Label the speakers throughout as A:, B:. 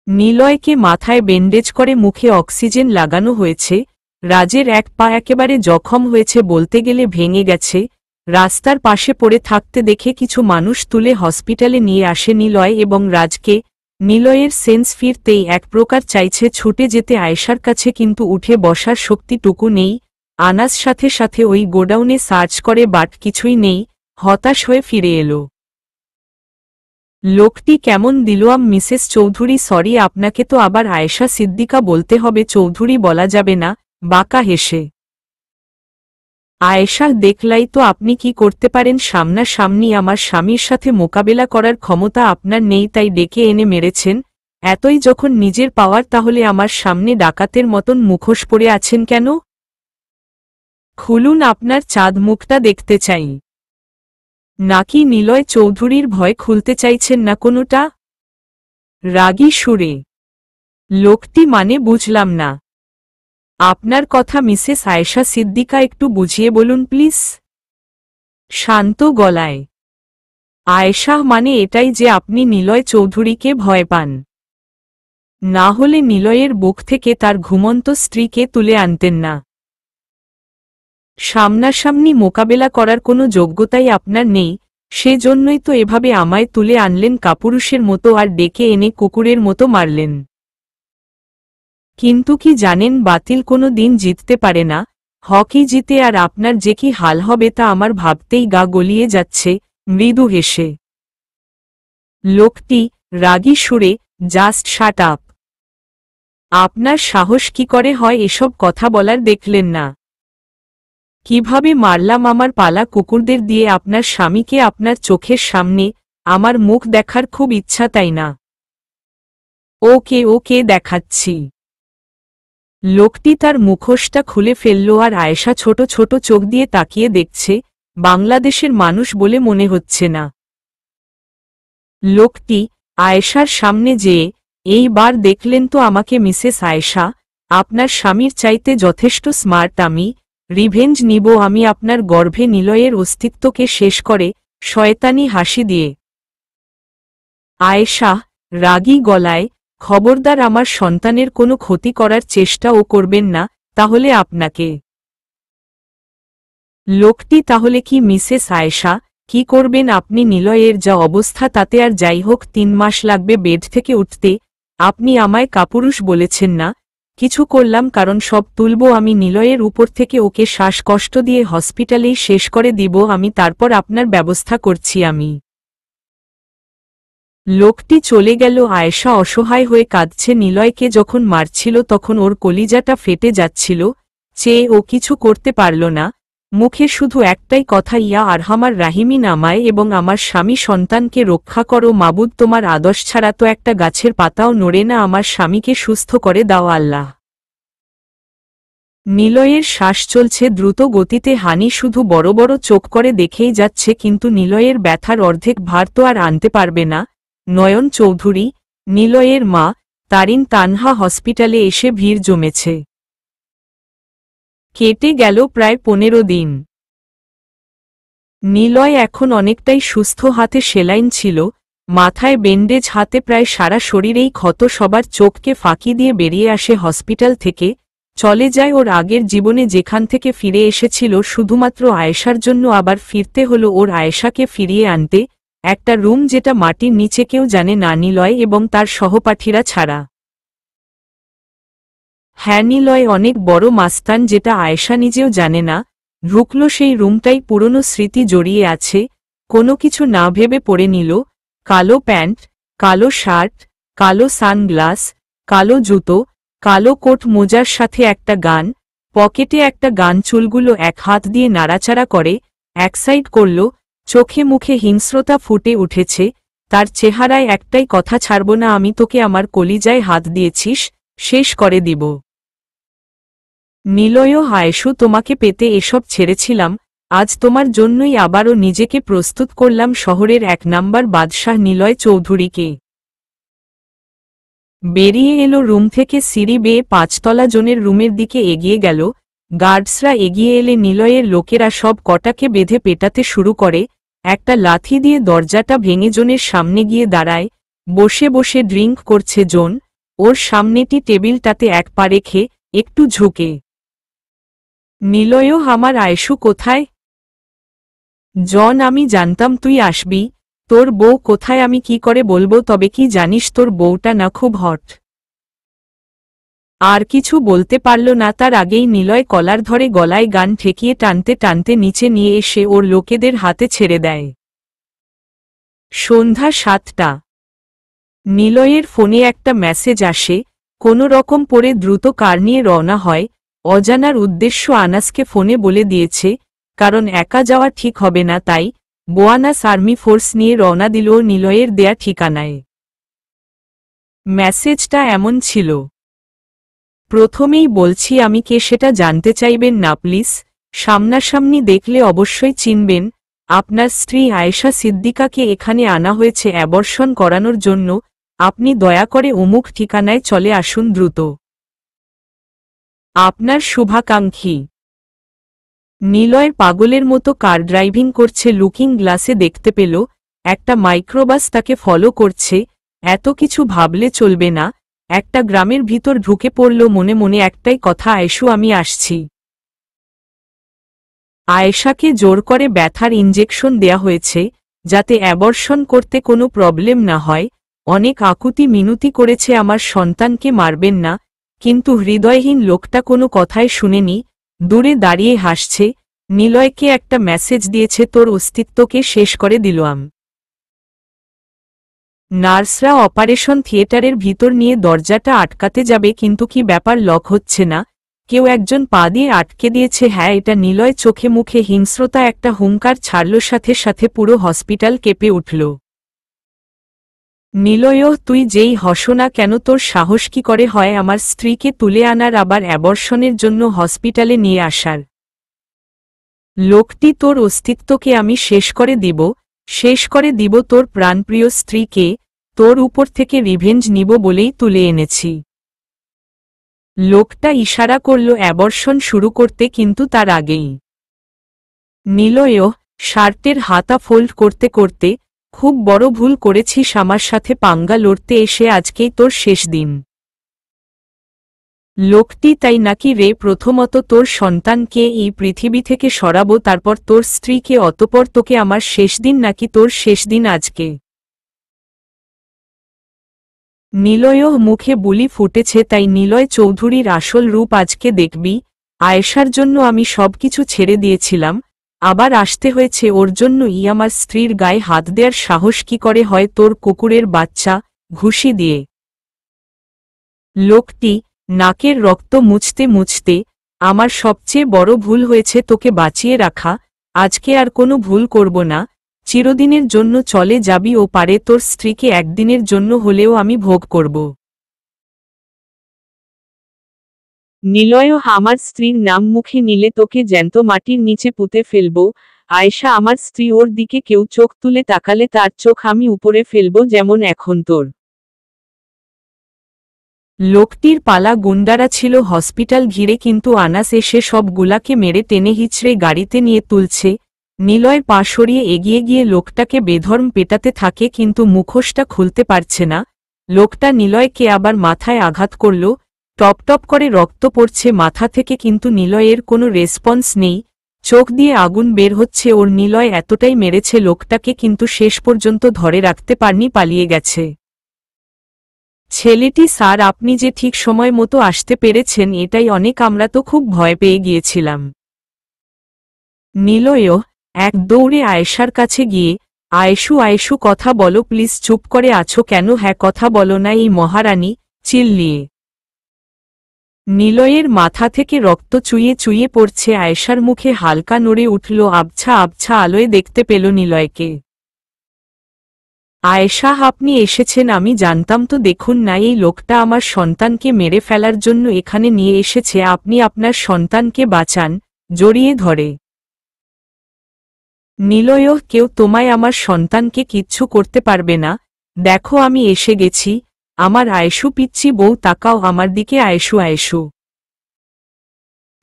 A: নিলয়কে মাথায় ব্যান্ডেজ করে মুখে অক্সিজেন লাগানো হয়েছে। রাজের এক পা একেবারে জখম হয়েছে, বলতে গেলে ভেঙে গেছে। রাস্তার পাশে পড়ে থাকতে দেখে কিছু মানুষ তুলে হসপিটালে নিয়ে আসে নিলয় এবং রাজকে। নিলয়ের সেন্স ফিরতেই এক প্রকার চাইছে ছুটে যেতে আয়েশার কাছে, কিন্তু উঠে বসার শক্তিটুকু নেই। আনাস সাথে সাথে ওই গোডাউনে সার্চ করে, বাট কিছুই নেই। হতাশ হয়ে ফিরে এলো। লোকটি কেমন দিলওয়াম মিসেস চৌধুরী, সরি আপনাকে তো আবার আয়েশা সিদ্দিকা বলতে হবে, চৌধুরী বলা যাবে না। বাঁকা হেসে আয়েশা, দেখলাই তো আপনি কি করতে পারেন, সামনাসামনি আমার স্বামীর সাথে মোকাবেলা করার ক্ষমতা আপনার নেই, তাই ডেকে এনে মেরেছেন। এতই যখন নিজের পাওয়ার, তাহলে আমার সামনে ডাকাতের মতন মুখোশ পরে আছেন কেন? খুলুন, আপনার চাঁদ মুখটা দেখতে চাই। নাকি নিলয় চৌধুরীর ভয় খুলতে চাইছেন না কোনোটা? রাগী সুরে লোকটি, মানে বুঝলাম না আপনার কথা মিসেস আয়েশা সিদ্দিকা, একটু বুঝিয়ে বলুন প্লিজ। শান্ত গলায় আয়েশা, মানে এটাই যে আপনি নিলয় চৌধুরীকে ভয় পান। না হলে নিলয়ের বুক থেকে তার ঘুমন্ত স্ত্রীকে তুলে আনতেন না। সামনাসামনি মোকাবেলা করার কোনো যোগ্যতাই আপনার নেই, সেজন্যই তো এভাবে আমায় তুলে আনলেন কাপুরুষের মতো, আর ডেকে এনে কুকুরের মতো মারলেন। কিন্তু কি জানেন, বাতিল কোনো দিন জিততে পারে না, হকি জিতে, আর আপনার যে কি হাল হবে তা আমার ভাবতেই গা গলিয়ে যাচ্ছে। মৃদু হেসে লোকটি রাগী সুরে, জাস্ট শাট আপ। আপনার সাহস কি করে হয় এসব কথা বলার, দেখলেন না কিভাবে মারলাম আমার পালা কুকুরদের দিয়ে আপনার স্বামীকে আপনার চোখের সামনে? আমার মুখ দেখার খুব ইচ্ছা, তাই না? ওকে ওকে, দেখাচ্ছি। লোকটি তার মুখোশটা খুলে ফেলল, আর আয়েশা ছোট ছোট চোখ দিয়ে তাকিয়ে দেখছে। বাংলাদেশের মানুষ বলে মনে হচ্ছে না। লোকটি আয়েশার সামনে যেয়ে, এইবার দেখলেন তো আমাকে মিসেস আয়েশা, আপনার স্বামীর চাইতে যথেষ্ট স্মার্ট আমি। রিভেঞ্জ নিব আমি আপনার গর্ভে নিলয়ের অস্তিত্বকে শেষ করে। শয়তানি হাসি দিয়ে আয়েশা রাগী গলায়, খবরদার আমার সন্তানের কোনো ক্ষতি করার চেষ্টাও করবেন না, তাহলে আপনাকে। লোকটি, তাহলে কি মিসেস আয়েশা, কি করবেন আপনি? নিলয়ের যা অবস্থা তাতে আর যাই হোক 3 মাস লাগবে বেড থেকে উঠতে। আপনি আমায় কাপুরুষ বলেছেন না, কিছু করলাম, কারণ সব তুলব আমি নিলয়ের উপর থেকে, ওকে শ্বাসকষ্ট দিয়ে হসপিটালেই শেষ করে দিব আমি, তারপর আপনার ব্যবস্থা করছি আমি। লোকটি চলে গেল। আয়েশা অসহায় হয়ে কাঁদছে। নিলয়কে যখন মারছিল তখন ওর কলিজাটা ফেটে যাচ্ছিল, চেয়ে ও কিছু করতে পারল না। মুখে শুধু একটাই কথা, ইয়া আরহামার রাহিমিন, আমায় এবং আমার স্বামী সন্তানকে রক্ষা করো মাবুদ, তোমার আদর্শ ছাড়া তো একটা গাছের পাতাও নড়ে না, আমার স্বামীকে সুস্থ করে দাও আল্লাহ। নিলয়ের শ্বাস চলছে দ্রুত গতিতে, হানি শুধু বড় বড় চোখ করে দেখেই যাচ্ছে, কিন্তু নিলয়ের ব্যথার অর্ধেক ভার তো আর আনতে পারবে না। নয়ন চৌধুরী, নিলয়ের মা, তারিন তানহা হসপিটালে এসে ভিড় জমেছে। কেটে গেল প্রায় 15 দিন। নিলয় এখন অনেকটাই সুস্থ, হাতে সেলাইন ছিল, মাথায় ব্যান্ডেজ, হাতে প্রায় সারা শরীরেই ক্ষত। সবার চোখকে ফাঁকি দিয়ে বেরিয়ে আসে হসপিটাল থেকে, চলে যায় ওর আগের জীবনে, যেখান থেকে ফিরে এসেছিল শুধুমাত্র আয়েশার জন্য। আবার ফিরতে হলো ওর আয়েশাকে ফিরিয়ে আনতে, একটা রুম যেটা মাটির নিচে, কেউ জানে না নিলয় এবং তার সহপাঠীরা ছাড়া। হ্যাঁ, নিলয় অনেক বড় মাস্তান, যেটা আয়েশা নিজেও জানে না। ঢুকল সেই রুমটাই, পুরনো স্মৃতি জড়িয়ে আছে। কোনো কিছু না ভেবে পরে নিল, কালো প্যান্ট, কালো শার্ট, কালো সানগ্লাস, কালো জুতো, কালো কোট, মোজার সাথে একটা গান, পকেটে একটা গান। চুলগুলো এক হাত দিয়ে নাড়াচাড়া করে, এক সাইড করল, চোখে মুখে হিংস্রতা ফুটে উঠেছে তার চেহারায়। একটাই কথা, ছাড়ব না আমি তোকে, আমার কলিজায় হাত দিয়েছিস, শেষ করে দিব। নিলয়, আয়েশু, তোমাকে পেতে এসব ছেড়েছিলাম, আজ তোমার জন্যই আবারও নিজেকে প্রস্তুত করলাম শহরের 1 নাম্বার বাদশাহ নিলয় চৌধুরীকে। বেরিয়ে এলো রুম থেকে, সিঁড়ি বেয়ে 5তলা জনের রুমের দিকে এগিয়ে গেল। গার্ডসরা এগিয়ে এলে নিলয়ের লোকেরা সব কটাকে বেঁধে পেটাতে শুরু করে। একটা লাথি দিয়ে দরজাটা ভেঙে জনের সামনে গিয়ে দাঁড়ায়। বসে বসে ড্রিঙ্ক করছে জন। ওর সামনেটি টেবিলটাতে এক পা রেখে একটু ঝুঁকে। নিলয়ও, আমার আয়েশু কোথায়? জন, আমি জানতাম তুই আসবি। তোর বউ কোথায় আমি কি করে বলবো? তবে কি জানিস তোর বউটা না খুব হট। আর কিছু বলতে পারল না, তার আগেই নিলয় কলার ধরে গলায় গান ঠেকিয়ে টানতে টানতে নিচে নিয়ে এসে ওর লোকেদের হাতে ছেড়ে দেয়। সন্ধ্যা 7টা। নিলয়ের ফোনে একটা মেসেজ আসে। কোনো রকম পরে দ্রুত কার নিয়ে রওনা হয়। অজানার উদ্দেশ্য আনাসকে ফোনে বলে দিয়েছে, কারণ একা যাওয়া ঠিক হবে না, তাই বোয়ানাস আর্মি ফোর্স নিয়ে রওনা দিল নিলয়ের দেয়া ঠিকানায়। মেসেজটা এমন ছিল, প্রথমেই বলছি আমি কে সেটা জানতে চাইবেন না প্লিজ। সামনাসামনি দেখলে অবশ্যই চিনবেন। আপনার স্ত্রী আয়েশা সিদ্দিকাকে এখানে আনা হয়েছে অ্যাবর্শন করানোর জন্য। আপনি দয়া করে অমুক ঠিকানায় চলে আসুন দ্রুত। আপনার শুভাকাঙ্ক্ষী। নিলয় পাগলের মতো কার ড্রাইভিং করছে, লুকিং গ্লাসে দেখতে পেল একটা মাইক্রোবাস তাকে ফলো করছে। এত কিছু ভাবলে চলবে না। একটা গ্রামের ভিতর ঢুকে পড়ল, মনে মনে একটাই কথা, আয়েশু আমি আসছি। আয়েশাকে জোর করে ব্যথার ইঞ্জেকশন দেয়া হয়েছে, যাতে অ্যাবর্শন করতে কোনো প্রবলেম না হয়। অনেক আকুতি মিনতি করেছে আমার সন্তানকে মারবেন না, কিন্তু হৃদয়হীন লোকটা কোনো কথাই শুনেনি। দূরে দাঁড়িয়ে হাসছে। নিলয়কে একটা মেসেজ দিয়েছে, তোর অস্তিত্বকে শেষ করে দিলাম। নার্সরা অপারেশন থিয়েটারের ভিতর নিয়ে দরজাটা আটকাতে যাবে, কিন্তু কি ব্যাপার, লক হচ্ছে না। কেউ একজন পা দিয়ে আটকে দিয়েছে। হ্যাঁ, এটা নিলয়। চোখে মুখে হিংস্রতা, একটা হুঙ্কার ছাড়ল, সাথে সাথে পুরো হসপিটাল কেঁপে উঠল। নিলয়, তুই যেই হস না কেন, তোর সাহস কি করে হয় আমার স্ত্রীকে তুলে আনার, আবার অ্যাবর্শনের জন্য হসপিটালে নিয়ে আসার? লোকটি, তোর অস্তিত্বকে আমি শেষ করে দিব, শেষ করে দিব তোর প্রাণপ্রিয় স্ত্রীকে। তোর উপর থেকে রিভেঞ্জ নিব বলেই তুলে এনেছি। লোকটা ইশারা করল অ্যাবর্শন শুরু করতে, কিন্তু তার আগেই নিলয় শার্টের হাতা ফোল্ড করতে করতে, খুব বড় ভুল করেছিস আমার সাথে পাঙ্গা লড়তে এসে, আজকেই তোর শেষ দিন। লোকটি, তাই নাকি রে? প্রথমত তোর সন্তানকে এই পৃথিবী থেকে সরাবো, তারপর তোর স্ত্রীকে, অতপর তোকে। আমার শেষ দিন নাকি তোর শেষ দিন আজকে? নিলয় মুখে বুলি ফুটেছে। তাই নিলয় চৌধুরীর আসল রূপ আজকে দেখবি। আয়েশার জন্য আমি সবকিছু ছেড়ে দিয়েছিলাম, আবার আসতে হয়েছে ওর জন্যই। আমার স্ত্রীর গায়ে হাত দেওয়ার সাহস কি করে হয় তোর, কুকুরের বাচ্চা! ঘুষি দিয়ে লোকটি নাকের রক্ত মুছতে মুছতে, আমার সবচেয়ে বড় ভুল হয়েছে তোকে বাঁচিয়ে রাখা। আজকে আর কোনো ভুল করব না। চিরদিনের জন্য চলে যাবি, ও পারে তোর স্ত্রীকে একদিনের জন্য হলেও আমি ভোগ করব। নিলয়, আমার স্ত্রীর নাম মুখে নিলে তোকে জ্যান্ত মাটির নিচে পুঁতে ফেলব। আয়েশা আমার স্ত্রী, ওর দিকে কেউ চোখ তুলে তাকালে তার চোখ আমি উপরে ফেলব, যেমন এখন তোর। লোকটির পালা। গুন্ডারা ছিল হসপিটাল ঘিরে, কিন্তু আনাস এসে সবগুলাকে মেরে টেনে হিচড়ে গাড়িতে নিয়ে তুলছে। নিলয় পা সরিয়ে এগিয়ে গিয়ে লোকটাকে বেধর্ম পেটাতে থাকে, কিন্তু মুখোশটা খুলতে পারছে না। লোকটা নিলয়কে আবার মাথায় আঘাত করল। টপ টপ করে রক্ত পড়ছে মাথা থেকে, কিন্তু নিলয়ের কোনো রেসপন্স নেই। চোখ দিয়ে আগুন বের হচ্ছে ওর। নিলয় এতটাই মেরেছে লোকটাকে, কিন্তু শেষ পর্যন্ত ধরে রাখতে পারনি, পালিয়ে গেছে। ছেলেটি, স্যার আপনি যে ঠিক সময় মতো আসতে পেরেছেন এটাই অনেক, আমরা তো খুব ভয় পেয়ে গিয়েছিলাম। নিলয় এক দৌড়ে আয়েশার কাছে গিয়ে, আয়েশু আয়েশু কথা বলো প্লিজ, চুপ করে আছো কেন? হ্যাঁ, কথা বলো না এই মহারানী! চিল্লিয়ে নিলয়ের মাথা থেকে রক্ত চুইয়ে চুইয়ে পড়ছে। আয়েশার মুখে হালকা নড়ে উঠল। আবছা আবছা আলোয় দেখতে পেল নিলয়কে। আয়েশা, আপনি এসেছেন? আমি জানতাম তো। দেখুন না, এই লোকটা আমার সন্তানকে মেরে ফেলার জন্য এখানে নিয়ে এসেছে। আপনি আপনার সন্তানকে বাঁচান। জড়িয়ে ধরে নিলয়, কেউ তোমায়, আমার সন্তানকে কিচ্ছু করতে পারবে না। দেখো আমি এসে গেছি। আমার আয়েশু পিচ্চি বউ, তাকাও আমার দিকে। আয়েশু আয়েশু।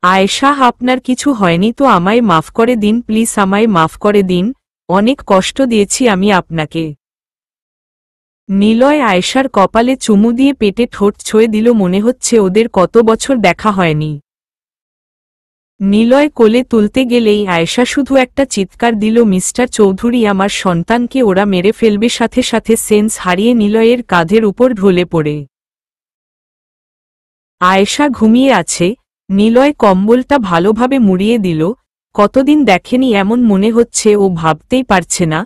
A: আয়েশা, আপনার কিছু হয়নি তো? আমায় মাফ করে দিন প্লিজ, আমায় মাফ করে দিন। অনেক কষ্ট দিয়েছি আমি আপনাকে। নিলয় আয়েশার কপালে চুমু দিয়ে পেটে ঠোঁট ছুঁয়ে দিল, মনে হচ্ছে ওদের কত বছর দেখা হয়নি। নিলয় কোলে তুলতে গেলেই আয়েশা শুধু একটা চিৎকার দিল, মিস্টার চৌধুরী, আমার সন্তানকে ওরা মেরে ফেলবে। সাথে সাথে সেন্স হারিয়ে নিলয়ের কাঁধের উপর ঢলে পড়ে। আয়েশা ঘুমিয়ে আছে, নিলয় কম্বলটা ভালোভাবে মুড়িয়ে দিল। কতদিন দেখেনি এমন, মনে হচ্ছে ও ভাবতেই পারছে না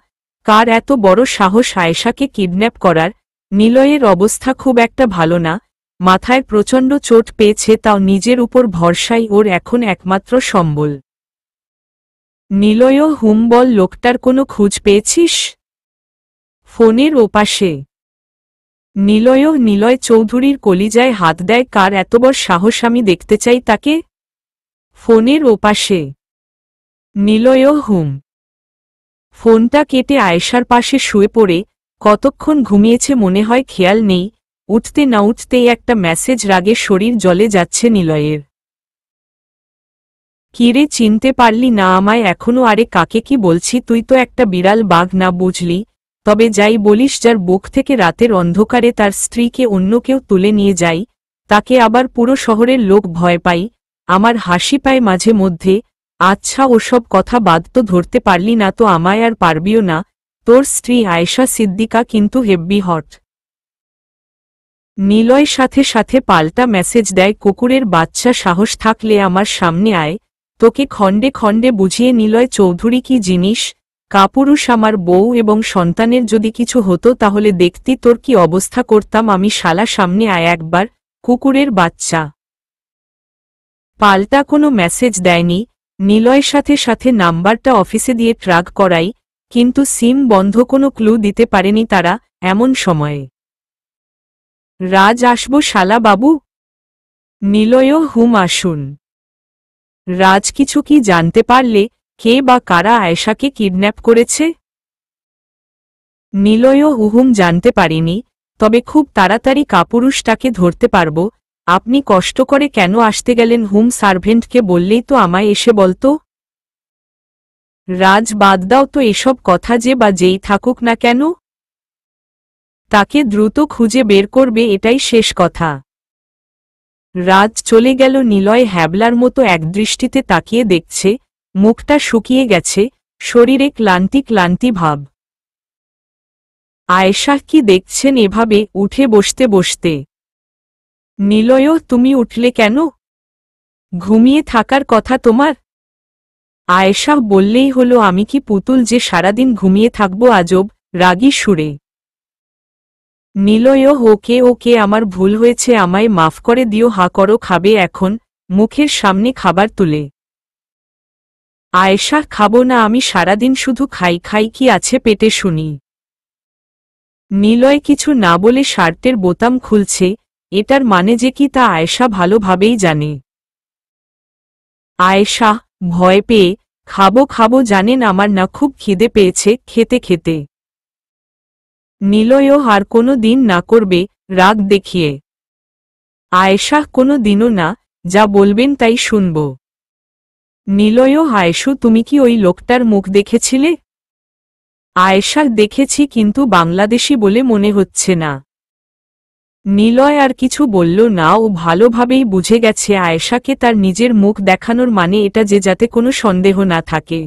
A: কার এত বড় সাহস আয়েশাকে কিডন্যাপ করার। নিলয়ের অবস্থা খুব একটা ভালো না, মাথায় প্রচণ্ড চোট পেয়েছে, তাও নিজের উপর ভরসাই ওর এখন একমাত্র সম্বল। নিলয়, হুম বল, লোকটার কোনো খোঁজ পেয়েছিস? ফোনের ওপাশে নিলয় চৌধুরীর কলিজায় হাত দেয়, কার এত বড় সাহস, আমি দেখতে চাই তাকে। ফোনের ওপাশে নিলয়, হুম। ফোনটা কেটে আয়েশার পাশে শুয়ে পড়ে কতক্ষণ ঘুমিয়েছে মনে হয় খেয়াল নেই। উঠতে না উঠতেই একটা মেসেজ, রাগে শরীর জ্বলে যাচ্ছে নিলয়ের। কিরে, চিনতে পারলি না আমায় এখনো? আরে কাকে কি বলছি, তুই তো একটা বিড়াল বাঘ না, বুঝলি? তবে যাই বলিস, যার বুক থেকে রাতের অন্ধকারে তার স্ত্রীকে অন্য কেউ তুলে নিয়ে যায়, তাকে আবার পুরো শহরের লোক ভয় পায়। আমার হাসি পায় মাঝে মধ্যে। আচ্ছা, ওসব কথা বাদ তো, ধরতে পারলি না তো আমায়, আর পারবিও না। তোর স্ত্রী আয়েশা সিদ্দিকা কিন্তু হেব্বি হট। নিলয় সাথে সাথে পাল্টা মেসেজ দেয়, কুকুরের বাচ্চা, সাহস থাকলে আমার সামনে আয়, তোকে খণ্ডে খণ্ডে বুঝিয়ে। নিলয় চৌধুরী কি জিনিস? কাপুরুষ, আমার বউ এবং সন্তানের যদি কিছু হতো তাহলে দেখতি তোর কি অবস্থা করতাম আমি। শালা, সামনে আয় একবার, কুকুরের বাচ্চা। পাল্টা কোনো মেসেজ দেয়নি। নিলয় সাথে সাথে নাম্বারটা অফিসে দিয়ে ট্র্যাক করাই, কিন্তু সিম বন্ধ, কোনো ক্লু দিতে পারেনি তারা। এমন সময়ে রাজ, আসবো শালা বাবু? নিলয়, হুম আসুন। রাজ, কিছু কি জানতে পারলে কে বা কারা আয়েশাকে কিডন্যাপ করেছে? নিলয়, হুম জানতে পারিনি, তবে খুব তাড়াতাড়ি কাপুরুষটাকে ধরতে পারব। আপনি কষ্ট করে কেন আসতে গেলেন? হুম, সার্ভেন্টকে বললেই তো আমায় এসে বলতো। রাজ, বাদ দাও তো এসব কথা, যে বা যেই থাকুক না কেন তাকে দ্রুত খুঁজে বের করবে, এটাই শেষ কথা। রাজ চলে গেল। নিলয় হ্যাবলার মতো একদৃষ্টিতে তাকিয়ে দেখছে, মুখটা শুকিয়ে গেছে, শরীরে ক্লান্তি ক্লান্তি ভাব। আয়েশা কি দেখছেন এভাবে উঠে বসতে বসতে? নিলয়, তুমি উঠলে কেন? ঘুমিয়ে থাকার কথা তোমার। আয়েশা বললেই হলো, আমি কি পুতুল যে সারাদিন ঘুমিয়ে থাকবো? আজব, রাগী সুরে। নিলয়, ওকে ওকে, আমার ভুল হয়েছে, আমায় মাফ করে দিও। হা করো, খাবে এখন? মুখের সামনে খাবার তুলে। আয়েশা, খাবো না আমি, সারাদিন শুধু খাই খাই, কি আছে পেটে শুনি। নিলয় কিছু না বলে শার্টের বোতাম খুলছে, এটার মানে যে কি তা আয়েশা ভালোভাবেই জানে। আয়েশা ভয় পেয়ে, খাবো খাবো, জানেন আমার না খুব খিদে পেয়েছে, খেতে খেতে। নিলয় আর কোনো দিন না করবে রাগ দেখিয়ে। আয়েশা, কোনো দিনও না, যা বলবেন তাই শুনব। নিলয়, আয়েশু, তুমি কি ওই লোকটার মুখ দেখেছিলে? আয়েশা, দেখেছি, কিন্তু বাংলাদেশি বলে মনে হচ্ছে না। নিলয় আর কিছু বলল না, ও ভালোভাবেই বুঝে গেছে আয়েশাকে তার নিজের মুখ দেখানোর মানে এটা যে, যাতে কোনো সন্দেহ না থাকে।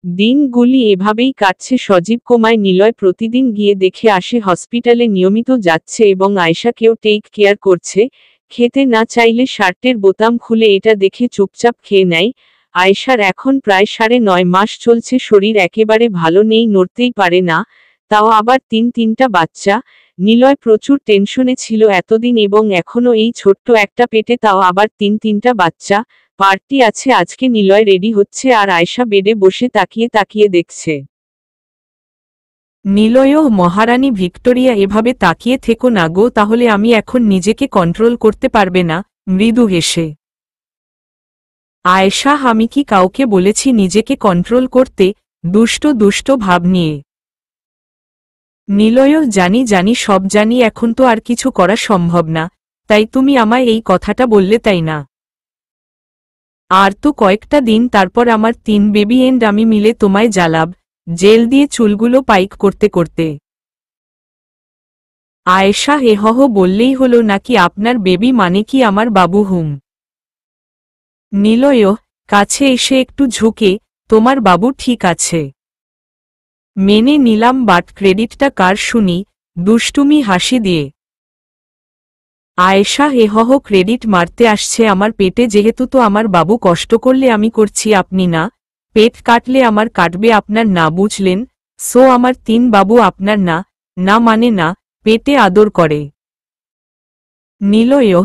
A: দিনগুলি এভাবেই কাটছে সজীব কোমায়। নিলয় প্রতিদিন গিয়ে দেখে আসে, হসপিটালে নিয়মিত যাচ্ছে এবং আয়েশাকেও টেক কেয়ার করছে। খেতে না চাইলে শার্টের বোতাম খুলে এটা দেখে চুপচাপ খেয়ে নেয়। আয়েশার এখন প্রায় 9.5 মাস চলছে, শরীর একেবারে ভালো নেই, নড়তেই পারে না, তাও আবার তিনটা বাচ্চা। নিলয় প্রচুর টেনশনে ছিল এতদিন, এবং এখনো এই ছোট্ট একটা পেটে, তাও আবার তিনটা বাচ্চা। পার্টি আছে আজকে। নিলয় রেডি হচ্ছে আর আয়েশা বেডে বসে তাকিয়ে তাকিয়ে দেখছে। নিলয়, মহারানী ভিক্টোরিয়া, এভাবে তাকিয়ে থেকো না গো, তাহলে আমি এখন নিজেকে কন্ট্রোল করতে পারবে না। মৃদু হেসে আয়েশা, আমি কি কাউকে বলেছি নিজেকে কন্ট্রোল করতে? দুষ্ট দুষ্ট ভাব নিয়ে। নিলয়, জানি জানি, সব জানি, এখন তো আর কিছু করা সম্ভব না, তাই তুমি আমায় এই কথাটা বললে, তাই না? আর তো কয়েকটা দিন, তারপর আমার 3 বেবি এন্ড আমি মিলে তোমায় জ্বালাব। জেল দিয়ে চুলগুলো পাইক করতে করতে। আয়েশা এহহ বললেই হলো নাকি আপনার বেবি মানে কি আমার বাবু হুম? নিলয় কাছে এসে একটু ঝুঁকে, তোমার বাবু ঠিক আছে। মেনে নিলাম বাট ক্রেডিটটা কার শুনি, দুষ্টুমি হাসি দিয়ে। আয়েশা এহহ ক্রেডিট মারতে আসছে আমার পেটে, যেহেতু তো আমার বাবু কষ্ট করলে আমি করছি আপনি না, পেট কাটলে আমার কাটবে আপনার না, বুঝলেন? সো আমার 3 বাবু আপনার না, না মানে না, পেটে আদর করে। নিলয়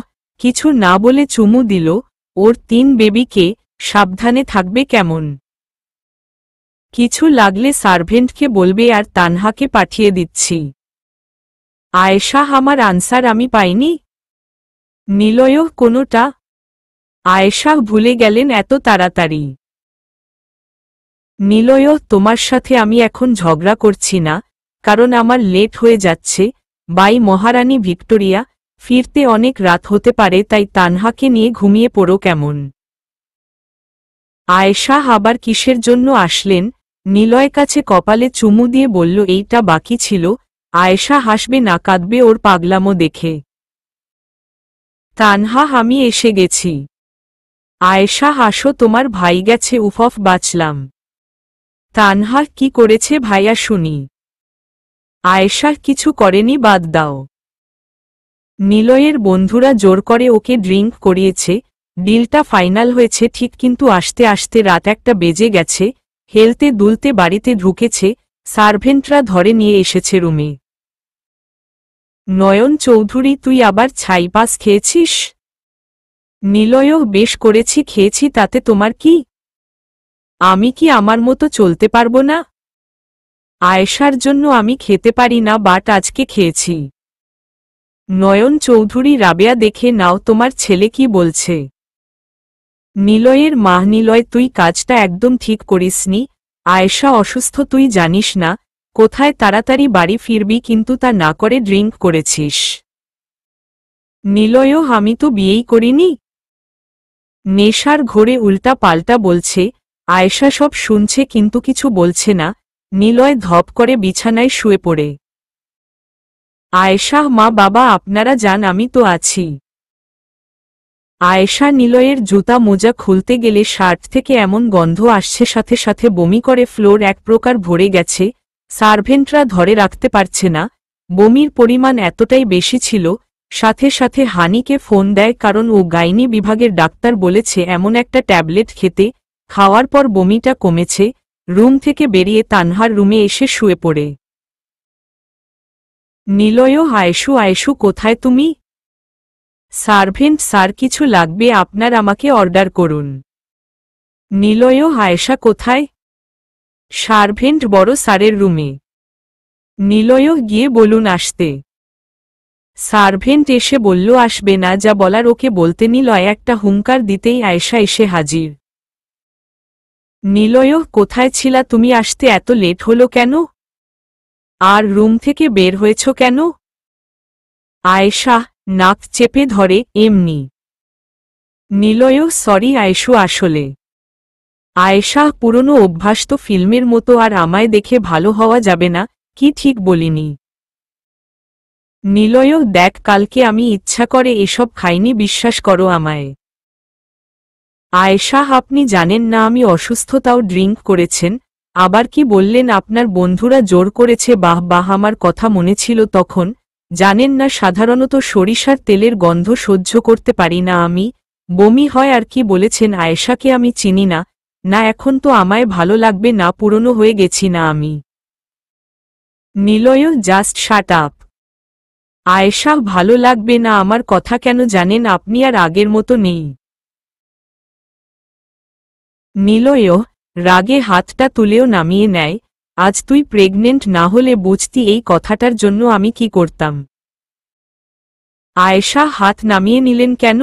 A: কিছু না বলে চুমু দিল, ওর 3 বেবিকে, সাবধানে থাকবে কেমন? কিছু লাগলে সার্ভেন্টকে বলবে আর তানহাকে পাঠিয়ে দিচ্ছি। আয়েশা আমার আনসার আমি পাইনি? নিলয় কোনোটা? আয়েশা ভুলে গেলেন এত তাড়াতাড়ি? নিলয় তোমার সাথে আমি এখন ঝগড়া করছি না, কারণ আমার লেট হয়ে যাচ্ছে, বাই মহারানী ভিক্টোরিয়া, ফিরতে অনেক রাত হতে পারে, তাই তানহাকে নিয়ে ঘুমিয়ে পড়ো কেমন? আয়েশা আবার কিসের জন্য আসলেন? নিলয় কাছে কপালে চুমু দিয়ে বলল এইটা বাকি ছিল। আয়েশা হাসবে না কাঁদবে ওর পাগলামো দেখে? তানহা আমি এসে গেছি। আয়েশা হাসো তোমার ভাই গেছে উফফ বাঁচলাম। তানহা কি করেছে ভাইয়া শুনি? আয়েশা কিছু করেনি বাদ দাও। নিলয়ের বন্ধুরা জোর করে ওকে ড্রিঙ্ক করিয়েছে, ডিলটা ফাইনাল হয়েছে ঠিক, কিন্তু আসতে আসতে রাত 1টা বেজে গেছে, হেলতে দুলতে বাড়িতে ঢুকেছে, সার্ভেন্টরা ধরে নিয়ে এসেছে রুমে। নয়ন চৌধুরী তুই আবার ছাইপাস খেয়েছিস? নিলয় বেশ করেছি খেয়েছি, তাতে তোমার কি? আমি কি আমার মতো চলতে পারবো না? আয়েশার জন্য আমি খেতে পারি না বাট আজকে খেয়েছি। নয়ন চৌধুরী রাবেয়া দেখে নাও তোমার ছেলে কি বলছে। নিলয়ের মা নিলয় তুই কাজটা একদম ঠিক করিসনি, আয়েশা অসুস্থ তুই জানিস না, কোথায় তাড়াতাড়ি বাড়ি ফিরবি কিন্তু তা না করে ড্রিঙ্ক করেছিস। নিলয় আমি তো বিয়েই করিনি। নেশার ঘোরে উল্টা পাল্টা বলছে, আয়েশা সব শুনছে কিন্তু কিছু বলছে না, নিলয় ধপ করে বিছানায় শুয়ে পড়ে। আয়েশা মা বাবা আপনারা যান আমি তো আছি। আয়েশা নিলয়ের জুতা মোজা খুলতে গেলে শার্ট থেকে এমন গন্ধ আসছে সাথে সাথে বমি করে, ফ্লোর এক প্রকার ভরে গেছে, সার্ভেন্টরা ধরে রাখতে পারছে না, বমির পরিমাণ এতটাই বেশি ছিল। সাথে সাথে হানিকে ফোন দেয়, কারণ ও গাইনি বিভাগের ডাক্তার বলেছে এমন একটা ট্যাবলেট খেতে, খাওয়ার পর বমিটা কমেছে। রুম থেকে বেরিয়ে তানহার রুমে এসে শুয়ে পড়ে। নিলয় আয়েশু আয়েশু কোথায় তুমি? সার্ভেন্ট স্যার কিছু লাগবে আপনার আমাকে অর্ডার করুন। নিলয় আয়েশা কোথায়? সার্ভেন্ট বড় স্যারের রুমে। নিলয় গিয়ে বলুন আসতে। সার্ভেন্ট এসে বলল আসবে না, যা বলার ওকে বলতে নিলয় একটা হুঙ্কার দিতেই আয়েশা এসে হাজির। নিলয় কোথায় ছিলা তুমি, আসতে এত লেট হলো কেন? আর রুম থেকে বের হয়েছ কেন? আয়েশা নাক চেপে ধরে এমনি। নিলয় সরি আয়েশু আসলে। আয়েশা পুরনো অভ্যাস তো ফিল্মের মতো, আর আমায় দেখে ভালো হওয়া যাবে না কি ঠিক বলিনি? নিলয় দেখ কালকে আমি ইচ্ছা করে এসব খাইনি, বিশ্বাস করো আমায়। আয়েশা আপনি জানেন না আমি অসুস্থতাও ড্রিঙ্ক করেছেন, আবার কি বললেন আপনার বন্ধুরা জোর করেছে? বাহ বাহ আমার কথা মনে ছিল তখন, জানেন না সাধারণত সরিষার তেলের গন্ধ সহ্য করতে পারি না আমি, বমি হয় আর কি বলেছেন? আয়েশাকে আমি চিনি না, না এখন তো আমায় ভালো লাগবে না, পুরনো হয়ে গেছি না আমি। Niloy just shut up. Ayesha ভালো লাগবে না আমার কথা কেন জানেন আপনি আর আগের মতো নেই। নিলয় রাগে হাতটা তুলেও নামিয়ে নেয়, আজ তুই প্রেগনেন্ট না হলে বুঝতি এই কথাটার জন্য আমি কি করতাম। আয়েশা হাত নামিয়ে নিলেন কেন?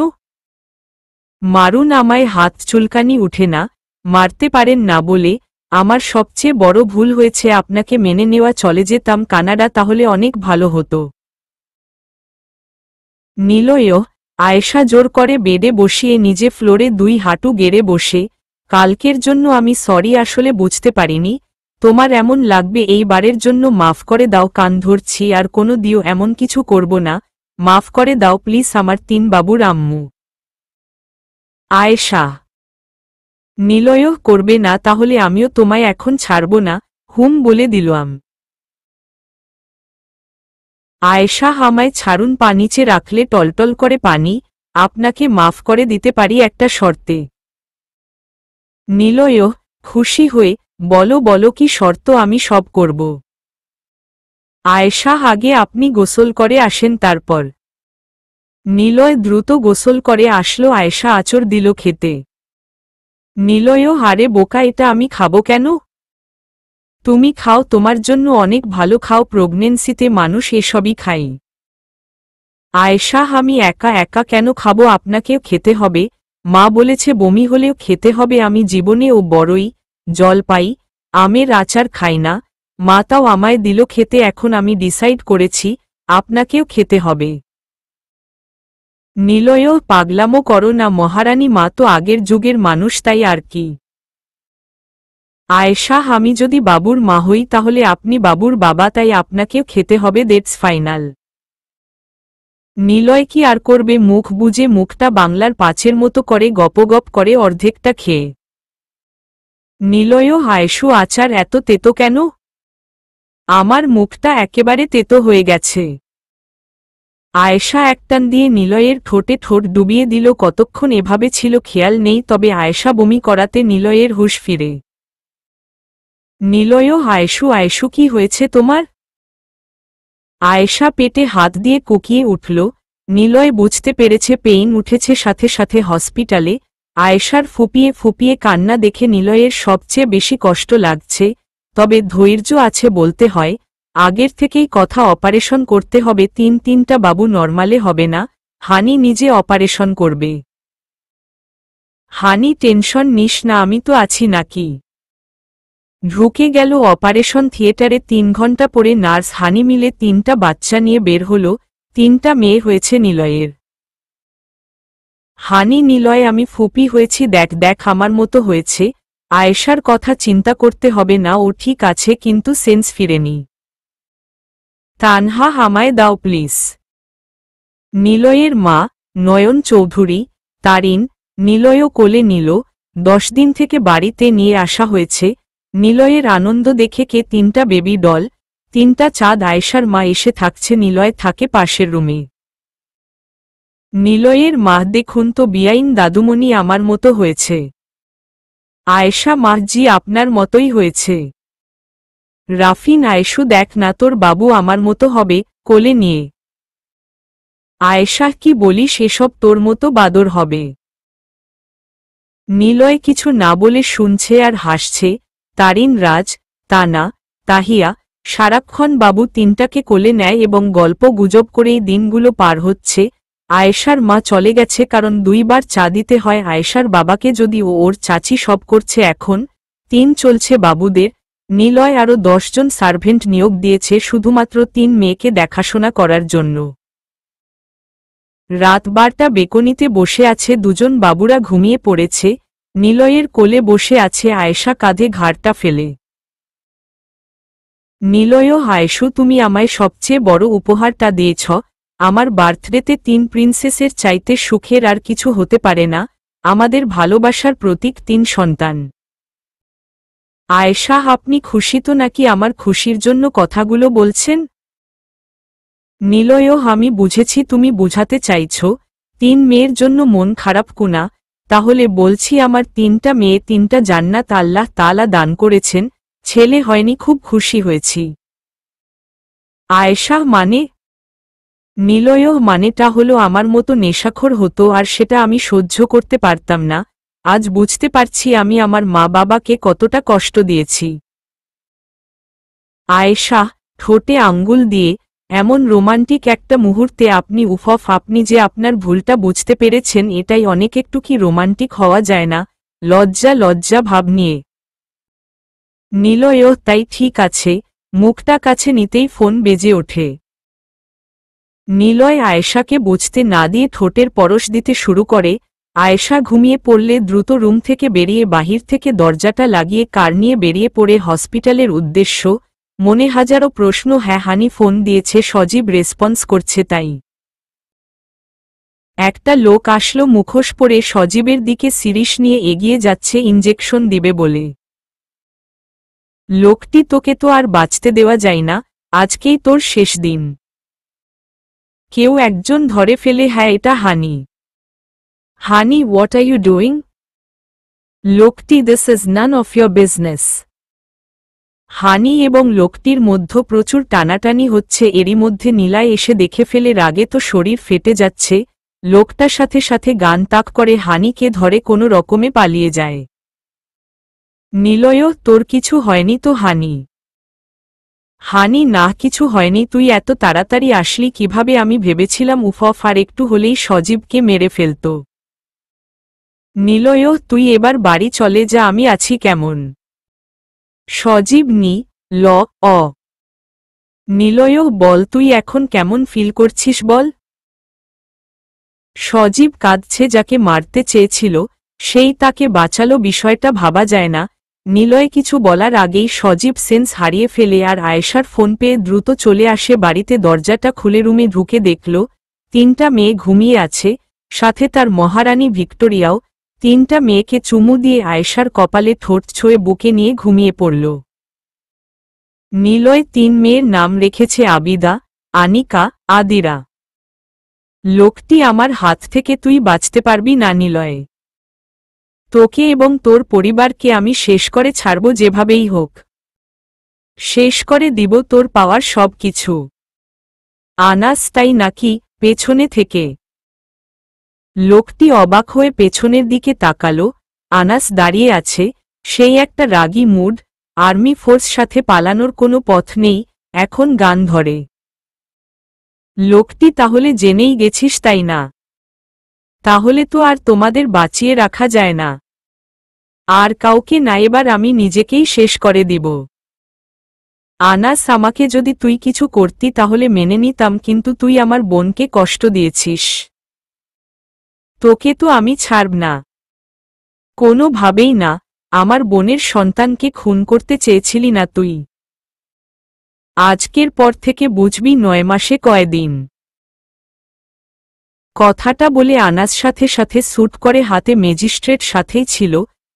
A: মারুন আমায়, হাত চুলকানি উঠে না, মারতে পারেন না বলে আমার সবচেয়ে বড় ভুল হয়েছে, আপনাকে মেনে নেওয়া, চলে যেতাম কানাডা, তাহলে অনেক ভালো হতো। নিলয় আয়েশা জোর করে বেডে বসিয়ে নিজে ফ্লোরে 2 হাঁটু গেড়ে বসে, কালকের জন্য আমি সরি আসলে বুঝতে পারিনি, তোমার এমন লাগবে এই বারের জন্য মাফ করে দাও, কান ধরছি, আর কোনো দিও এমন কিছু করব না, মাফ করে দাও প্লিজ আমার 3 বাবুর আম্মু। আয়েশা। নিলয়ও করবে না, তাহলে আমিও তোমায় এখন ছাড়ব না, হুম বলে দিলাম। আয়েশা, আমায় ছাড়ুন, পা নিচে রাখলে টলটল করে পানি, আপনাকে মাফ করে দিতে পারি একটা শর্তে। নিলয় খুশি হয়ে, বলো বলো কি শর্ত, আমি সব করব। আয়েশা, আগে আপনি গোসল করে আসেন তারপর। নিলয় দ্রুত গোসল করে আসলো। আয়েশা আঁচড় দিল খেতে। নিলয়ও, হারে বোকা, এটা আমি খাবো কেন? তুমি খাও, তোমার জন্য অনেক ভালো, খাও, প্রেগন্যান্সিতে মানুষ এসবই খায়। আয়েশা, আমি একা একা কেন খাবো, আপনাকেও খেতে হবে, মা বলেছে বমি হলেও খেতে হবে, আমি জীবনেও বড়ই জলপাই আমের আচার খাই না, মা তাও আমায় দিল খেতে, এখন আমি ডিসাইড করেছি আপনাকেও খেতে হবে। নিলয়ও, পাগলামো করো না মহারানী, মা তো আগের যুগের মানুষ, তাই আর কি। আয়েশা, আমি যদি বাবুর মা হই তাহলে আপনি বাবুর বাবা, তাই আপনাকেও খেতে হবে, দ্যাটস ফাইনাল। নিলয় কি আর করবে, মুখ বুজে মুখটা বাংলার পাঁচের মতো করে গপগপ করে অর্ধেকটা খেয়ে। নিলয়ও, আয়েশু, আচার এত তেতো কেন? আমার মুখটা একেবারে তেতো হয়ে গেছে। আয়েশা একটান দিয়ে নিলয়ের ঠোঁটে ঠোঁট ডুবিয়ে দিল। কতক্ষণ এভাবে ছিল খেয়াল নেই, তবে আয়েশা বমি করাতে নিলয়ের হুঁশ ফিরে। নিলয়ও, আয়েশু আয়েশু, কি হয়েছে তোমার? আয়েশা পেটে হাত দিয়ে কুকিয়ে উঠল। নিলয় বুঝতে পেরেছে পেইন উঠেছে, সাথে সাথে হসপিটালে। আয়েশার ফুপিয়ে ফুপিয়ে কান্না দেখে নিলয়ের সবচেয়ে বেশি কষ্ট লাগছে, তবে ধৈর্য আছে বলতে হয়। আগের থেকেই কথা, অপারেশন করতে হবে, 3টা বাবু নরমালে হবে না, হানি নিজে অপারেশন করবে। হানি, টেনশন নিস না, আমি তো আছি নাকি। ঢুকে গেল অপারেশন থিয়েটারে। 3 ঘন্টা পরে নার্স হানি মিলে 3টা বাচ্চা নিয়ে বের হল। 3টা মেয়ে হয়েছে নিলয়ের। হানি, নিলয়, আমি ফুপি হয়েছি, দেখ দেখ আমার মতো হয়েছে। আয়েশার কথা চিন্তা করতে হবে না, ও ঠিক আছে, কিন্তু সেন্স ফিরেনি। তানহা, আমায় দাও প্লিজ। নিলয়ের মা নয়ন চৌধুরী, তারিন, নিলয়ও কোলে নিল। 10 দিন থেকে বাড়িতে নিয়ে আসা হয়েছে। নিলয়ের আনন্দ দেখে কে 3টা বেবি ডল, 3টা চাঁদ। আয়েশার মা এসে থাকছে, নিলয় থাকে পাশের রুমে। নিলয়ের মা, দেখুন তো বিয়াইন দাদুমণি আমার মতো হয়েছে। আয়েশা, মা জি আপনার মতোই হয়েছে। রাফিন, আয়েশু দেখ না, তোর বাবু আমার মতো হবে, কোলে নিয়ে। আয়েশা, কি বলিস এসব, তোর মতো বাদর হবে। নিলয় কিছু না বলে শুনছে আর হাসছে। তারিন, রাজ, তানা, তাহিয়া সারাক্ষণ বাবু 3টাকে কোলে নেয় এবং গল্প গুজব করেই দিনগুলো পার হচ্ছে। আয়েশার মা চলে গেছে, কারণ 2 বার চা দিতে হয় আয়েশার বাবাকে, যদি ওর চাচি সব করছে। এখন 3 চলছে বাবুদের। নিলয় আরও 10 জন সার্ভেন্ট নিয়োগ দিয়েছে শুধুমাত্র 3 মেয়েকে দেখাশোনা করার জন্য। রাত 12টা, বেকনিতে বসে আছে 2জন, বাবুরা ঘুমিয়ে পড়েছে। নিলয়ের কোলে বসে আছে আয়েশা, কাঁধে ঘাড়টা ফেলে। নিলয়, আয়েশু, তুমি আমায় সবচেয়ে বড় উপহারটা দিয়েছ। আমার বার্থডেতে 3 প্রিন্সেসের চাইতে সুখের আর কিছু হতে পারে না, আমাদের ভালোবাসার প্রতীক 3 সন্তান। আয়েশা, আপনি খুশি তো নাকি আমার খুশির জন্য কথাগুলো বলছেন? নিলয়, আমি বুঝেছি তুমি বুঝাতে চাইছ 3 মেয়ের জন্য মন খারাপ কুনা, তাহলে বলছি আমার 3টা মেয়ে, 3টা জান্নাত আল্লাহ তাআলা দান করেছেন, ছেলে হয়নি, খুব খুশি হয়েছি। আয়েশা, মানে? নিলয়, মানেটা হলো আমার মতো নেশাখোর হতো আর সেটা আমি সহ্য করতে পারতাম না। আজ বুঝতে পারছি আমি আমার মা বাবাকে কতটা কষ্ট দিয়েছি। আয়েশা, ঠোঁটে আঙ্গুল দিয়ে, এমন রোমান্টিক একটা মুহূর্তে আপনি উফফ, আপনি যে আপনার ভুলটা বুঝতে পেরেছেন, এটাই অনেক। একটু কি রোমান্টিক হওয়া যায় না, লজ্জা লজ্জা ভাব নিয়ে? নিলয়, তাই ঠিক আছে। মুখটা কাছে নিতেই ফোন বেজে ওঠে। নিলয় আয়েশাকে বুঝতে না দিয়ে ঠোঁটের পরশ দিতে শুরু করে। আয়েশা ঘুমিয়ে পড়লে দ্রুত রুম থেকে বেরিয়ে বাহির থেকে দরজাটা লাগিয়ে কার নিয়ে বেরিয়ে পড়ে হসপিটালের উদ্দেশ্য। মনে হাজারো প্রশ্ন। হ্যাঁ, হানি ফোন দিয়েছে, সজীব রেসপন্স করছে তাই। একটা লোক আসলো মুখোশ পরে সজীবের দিকে সিরিশ নিয়ে এগিয়ে যাচ্ছে ইনজেকশন দিবে বলে। লোকটি, তোকে তো আর বাঁচতে দেওয়া যায় না, আজকেই তোর শেষ দিন। কেউ একজন ধরে ফেলে, হ্যাঁ এটা Honey. Honey, what are you doing? লোকটি, this is none of your business. Honey এবং লোকটির মধ্যে প্রচুর টানাটানি হচ্ছে। এরই মধ্যে নিলয় এসে দেখে ফেলে রাগে তো শরীর ফেটে যাচ্ছে। লোকটা সাথে সাথে গান তাক করে হানিকে ধরে কোনো রকমে পালিয়ে যায়। নিলয়, তোর কিছু হয়নি তো? হানি, হানি, না কিছু হয়নি। তুই এত তাড়াতাড়ি আসলি কিভাবে? আমি ভেবেছিলাম উফ আর একটু হলেই সজীবকে মেরে ফেলত। নিলয়, তুই এবার বাড়ি চলে যা, আমি আছি কেমন? সজীব, ল অ নিলয়, বল তুই এখন কেমন ফিল করছিস বল। সজীব কাঁদছে। যাকে মারতে চেয়েছিল সেই তাকে বাঁচালো, বিষয়টা ভাবা যায় না। নিলয় কিছু বলার আগেই সজীব সেন্স হারিয়ে ফেলে আর আয়েশার ফোন পেয়ে দ্রুত চলে আসে বাড়িতে। দরজাটা খুলে রুমে ঢুকে দেখল 3টা মেয়ে ঘুমিয়ে আছে, সাথে তার মহারানী ভিক্টোরিয়াও। 3টা মেয়েকে চুমু দিয়ে আয়েশার কপালে ঠোঁট ছুঁয়ে বুকে নিয়ে ঘুমিয়ে পড়ল। নিলয় 3 মেয়ের নাম রেখেছে আবিদা, আনিকা, আদিরা। লোকটি, আমার হাত থেকে তুই বাঁচতে পারবি না নিলয়। তোকে এবং তোর পরিবারকে আমি শেষ করে ছাড়ব, যেভাবেই হোক শেষ করে দিব তোর পাওয়ার সব কিছু। আনাস, তাই নাকি? পেছনে থেকে লোকটি অবাক হয়ে পেছনের দিকে তাকালো। আনাস দাঁড়িয়ে আছে, সেই একটা রাগী মুড। আর্মি ফোর্স সাথে পালানোর কোনো পথ নেই, এখন গান ধরে। লোকটি, তাহলে জেনেই গেছিস তাই না? তাহলে তো আর তোমাদের বাঁচিয়ে রাখা যায় না। আর কাউকে না, এবার আমি নিজেকেই শেষ করে দিব। আনাস, আমাকে যদি তুই কিছু করতি তাহলে মেনে নিতাম, কিন্তু তুই আমার বোনকে কষ্ট দিয়েছিস। তোকে তো আমি ছাড়ব না, কোনোভাবেই না। আমার বোনের সন্তানকে খুন করতে চেয়েছিলি না তুই? আজকের পর থেকে বুঝবি 9 মাসে কয়দিন। কথাটা বলে আনাস সাথে সাথে স্যুট করে, হাতে ম্যাজিস্ট্রেট সাথেই ছিল।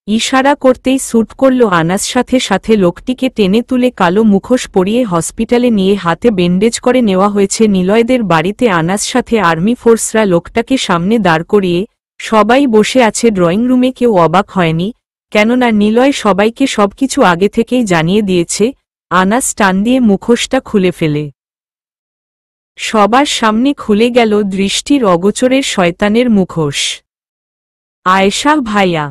A: ইশারা করতেই স্যুট করল আনাস। সাথে সাথে লোকটিকে টেনে তুলে কালো মুখোশ পরিয়ে হসপিটালে নিয়ে হাতে ব্যান্ডেজ করে নেওয়া হয়েছে। নিলয়দের বাড়িতে আনাস সাথে আর্মি ফোর্সরা লোকটাকে সামনে দাঁড় করিয়ে সবাই বসে আছে ড্রয়িং রুমে। কেউ অবাক হয়নি, কেননা নিলয় সবাইকে সবকিছু আগে থেকেই জানিয়ে দিয়েছে। আনাস টান দিয়ে মুখোশটা খুলে ফেলে সবার সামনে খুলে গেল দৃষ্টির অগোচরের শয়তানের মুখোশ। আয়েশা, ভাইয়া।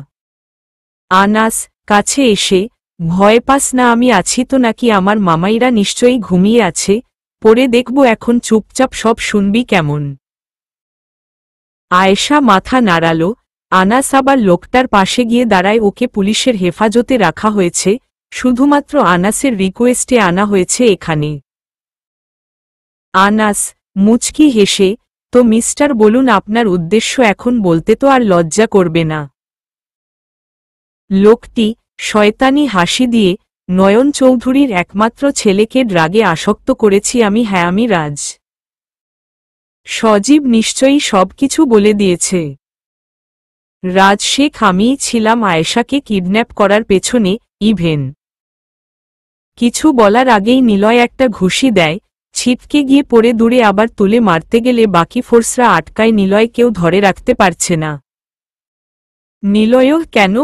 A: আনাস কাছে এসে, ভয় পাস না, আমি আছি তো। নাকি আমার মামাইরা নিশ্চয়ই ঘুমিয়ে আছে, পরে দেখব এখন, চুপচাপ সব শুনবি কেমন? আয়েশা মাথা নাড়াল। আনাস আবার লোকটার পাশে গিয়ে দাঁড়ায়। ওকে পুলিশের হেফাজতে রাখা হয়েছে, শুধুমাত্র আনাসের রিকোয়েস্টে আনা হয়েছে এখানে। আনাস মুচকি হেসে, তো মিস্টার, বলুন আপনার উদ্দেশ্য এখন, বলতে তো আর লজ্জা করবে না? লোকটি শয়তানি হাসি দিয়ে, নয়ন চৌধুরীর একমাত্র ছেলেকে ড্রাগে আসক্ত করেছি আমি। হ্যাঁ, আমি রাজ। সজীব নিশ্চয়ই সবকিছু বলে দিয়েছে। রাজ শেখ, আমিই ছিলাম আয়েশাকে কিডন্যাপ করার পেছনে। ইভেন কিছু বলার আগেই নিলয় একটা ঘুষি দেয়, ছিটকে গিয়ে পড়ে দূরে। আবার তুলে মারতে গেলে বাকি ফোর্সরা আটকায়। নিলয় কেউ ধরে রাখতে পারছে না। নিলয়, কেন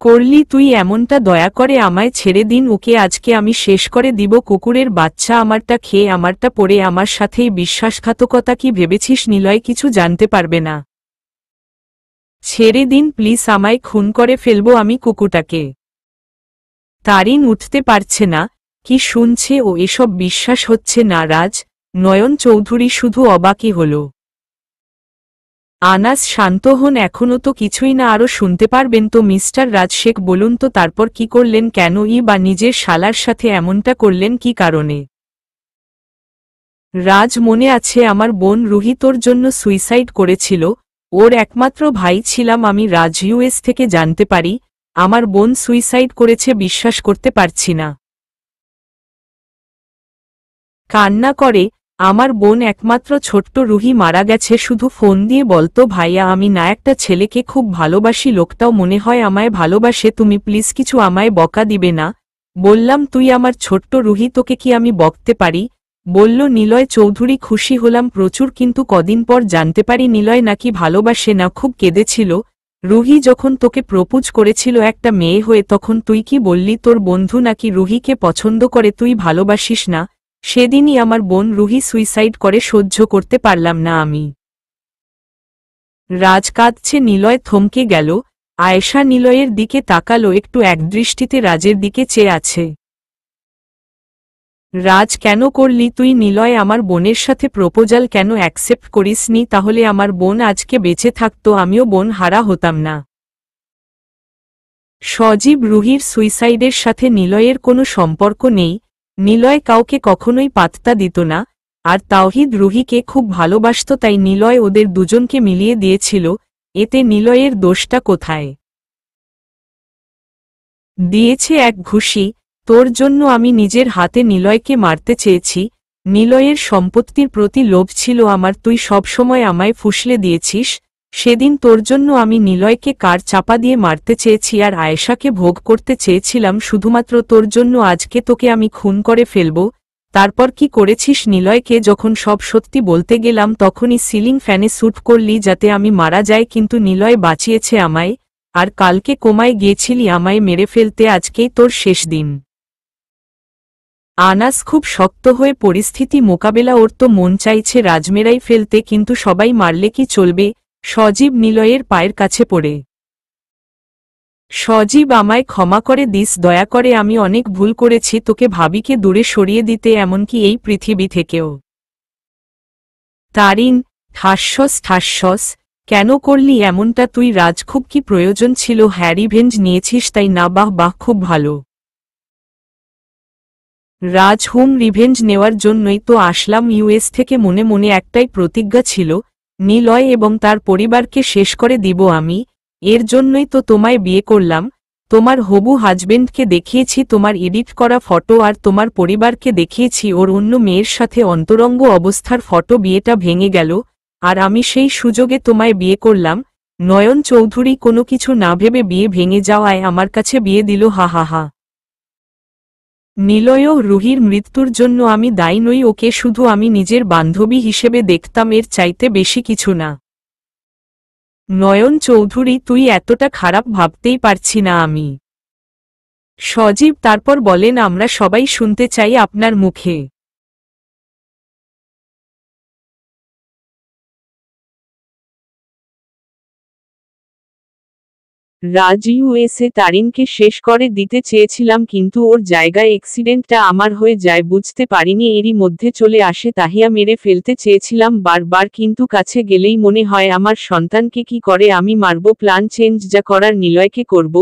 A: করলি তুই এমনটা? দয়া করে আমায় ছেড়ে দিন ওকে, আজকে আমি শেষ করে দিব। কুকুরের বাচ্চা, আমারটা খেয়ে আমারটা পরে আমার সাথেই বিশ্বাসঘাতকতা। কি ভেবেছিস নিলয় কিছু জানতে পারবে না? ছেড়ে দিন প্লিজ, আমায় খুন করে ফেলবো আমি কুকুরটাকে। তারিন উঠতে পারছে না, কি শুনছে ও এসব বিশ্বাস হচ্ছে না। রাজ, নয়ন চৌধুরী শুধু অবাকই হল। আনাস, শান্ত হন, এখনও তো কিছুই না, আরও শুনতে পারবেন তো। মিস্টার রাজ শেখ, বলুন তো তারপর কি করলেন? কেনই বা নিজের শালার সাথে এমনটা করলেন, কি কারণে? রাজ, মনে আছে আমার বোন রুহি তোর জন্য সুইসাইড করেছিল, ওর একমাত্র ভাই ছিলাম আমি। রাজ ইউএস থেকে জানতে পারি আমার বোন সুইসাইড করেছে। বিশ্বাস করতে পারছি না। কান্না করে। আমার বোন একমাত্র ছোট্ট রুহি মারা গেছে। শুধু ফোন দিয়ে বলতো, ভাইয়া আমি না একটা ছেলেকে খুব ভালোবাসি, লোকটাও মনে হয় আমায় ভালোবাসে, তুমি প্লিজ কিছু আমায় বকা দিবে না। বললাম, তুই আমার ছোট্ট রুহি, তোকে কি আমি বকতে পারি? বলল নিলয় চৌধুরী। খুশি হলাম প্রচুর, কিন্তু কদিন পর জানতে পারি নিলয় নাকি ভালোবাসে না। খুব কেঁদেছিল। রুহি যখন তোকে প্রপোজ করেছিল একটা মেয়ে হয়ে, তখন তুই কি বললি তোর বন্ধু নাকি রুহিকে পছন্দ করে, তুই ভালোবাসিস না। সেদিনই আমার বোন রুহি সুইসাইড করে। সহ্য করতে পারলাম না আমি। রাজ কাঁদছে। নিলয় থমকে গেল। আয়েশা নিলয়ের দিকে তাকালো, একটু একদৃষ্টিতে রাজের দিকে চেয়ে আছে। রাজ, কেন করলি তুই? নিলয়, আমার বোনের সাথে প্রপোজাল কেন অ্যাকসেপ্ট করিসনি? তাহলে আমার বোন আজকে বেঁচে থাকতো, আমিও বোন হারা হতাম না। সজীব, রুহির সুইসাইডের সাথে নিলয়ের কোনো সম্পর্ক নেই। নিলয় কাউকে কখনোই পাত্তা দিত না। আর তাওহিদ রুহিকে খুব ভালোবাসত, তাই নিলয় ওদের দুজনকে মিলিয়ে দিয়েছিল। এতে নিলয়ের দোষটা কোথায়? দিয়েছে এক ঘুষি। তোর জন্য আমি নিজের হাতে নিলয়কে মারতে চেয়েছি। নিলয়ের সম্পত্তির প্রতি লোভ ছিল আমার, তুই সবসময় আমায় ফুসলে দিয়েছিস। সেদিন তোর জন্য আমি নিলয়কে কার চাপা দিয়ে মারতে চেয়েছি, আর আয়েশাকে ভোগ করতে চেয়েছিলাম শুধুমাত্র তোর জন্য। আজকে তোকে আমি খুন করে ফেলব। তারপর কি করেছিস? নিলয়কে যখন সব সত্যি বলতে গেলাম, তখনই সিলিং ফ্যানে শ্যুট করলি যাতে আমি মারা যাই, কিন্তু নিলয় বাঁচিয়েছে আমায়। আর কালকে কোমায় গিয়েছিলি আমায় মেরে ফেলতে, আজকেই তোর শেষ দিন। আনাস খুব শক্ত হয়ে পরিস্থিতি মোকাবেলা। ওর তো মন চাইছে রাজমেরাই ফেলতে, কিন্তু সবাই মারলে কি চলবে? সজীব নিলয়ের পায়ের কাছে পড়ে। সজীব, আমায় ক্ষমা করে দিস, দয়া করে, আমি অনেক ভুল করেছি তোকে ভাবিকে দূরে সরিয়ে দিতে, এমনকি এই পৃথিবী থেকেও। তারিন, ঠাসস ঠাসস, কেন করলি এমনটা তুই? রাজ, খুব কি প্রয়োজন ছিল? রিভেঞ্জ নিয়েছিস তাই না? বাহ বাহ, খুব ভালো। রাজ, রিভেঞ্জ নেওয়ার জন্যই তো আসলাম ইউএস থেকে। মনে মনে একটাই প্রতিজ্ঞা ছিল, নিলয় এবং তার পরিবারকে শেষ করে দিব আমি। এর জন্যই তো তোমায় বিয়ে করলাম। তোমার হবু হাজবেন্ডকে দেখিয়েছি তোমার এডিট করা ফটো, আর তোমার পরিবারকে দেখিয়েছি ওর অন্য মেয়ের সাথে অন্তরঙ্গ অবস্থার ফটো। বিয়েটা ভেঙে গেল, আর আমি সেই সুযোগে তোমায় বিয়ে করলাম। নয়ন চৌধুরী কোনো কিছু না ভেবে বিয়ে ভেঙে যাওয়ায় আমার কাছে বিয়ে দিল। হা হা হা। নিলয় ও রুহির মৃত্যুর জন্য আমি দায়ী নই, ওকে শুধু আমি নিজের বান্ধবী হিসেবে দেখতাম, এর চাইতে বেশি কিছু না। নয়ন চৌধুরী, তুই এতটা খারাপ ভাবতেই পারছি না আমি। সজীব তারপর বলেন, আমরা সবাই শুনতে চাই আপনার মুখে। রাজ, ইউএসএ তারিনকে শেষ করে দিতে চেয়েছিলাম, কিন্তু ওর জায়গায় অ্যাক্সিডেন্টটা আমার হয়ে যায়, বুঝতে পারিনি এরই মধ্যে চলে আসে তাহিয়া। মেরে ফেলতে চেয়েছিলাম বারবার, কিন্তু কাছে গেলেই মনে হয় আমার সন্তানকে কি করে আমি মারব। প্ল্যান চেঞ্জ, যা করার নিলয়কে করব।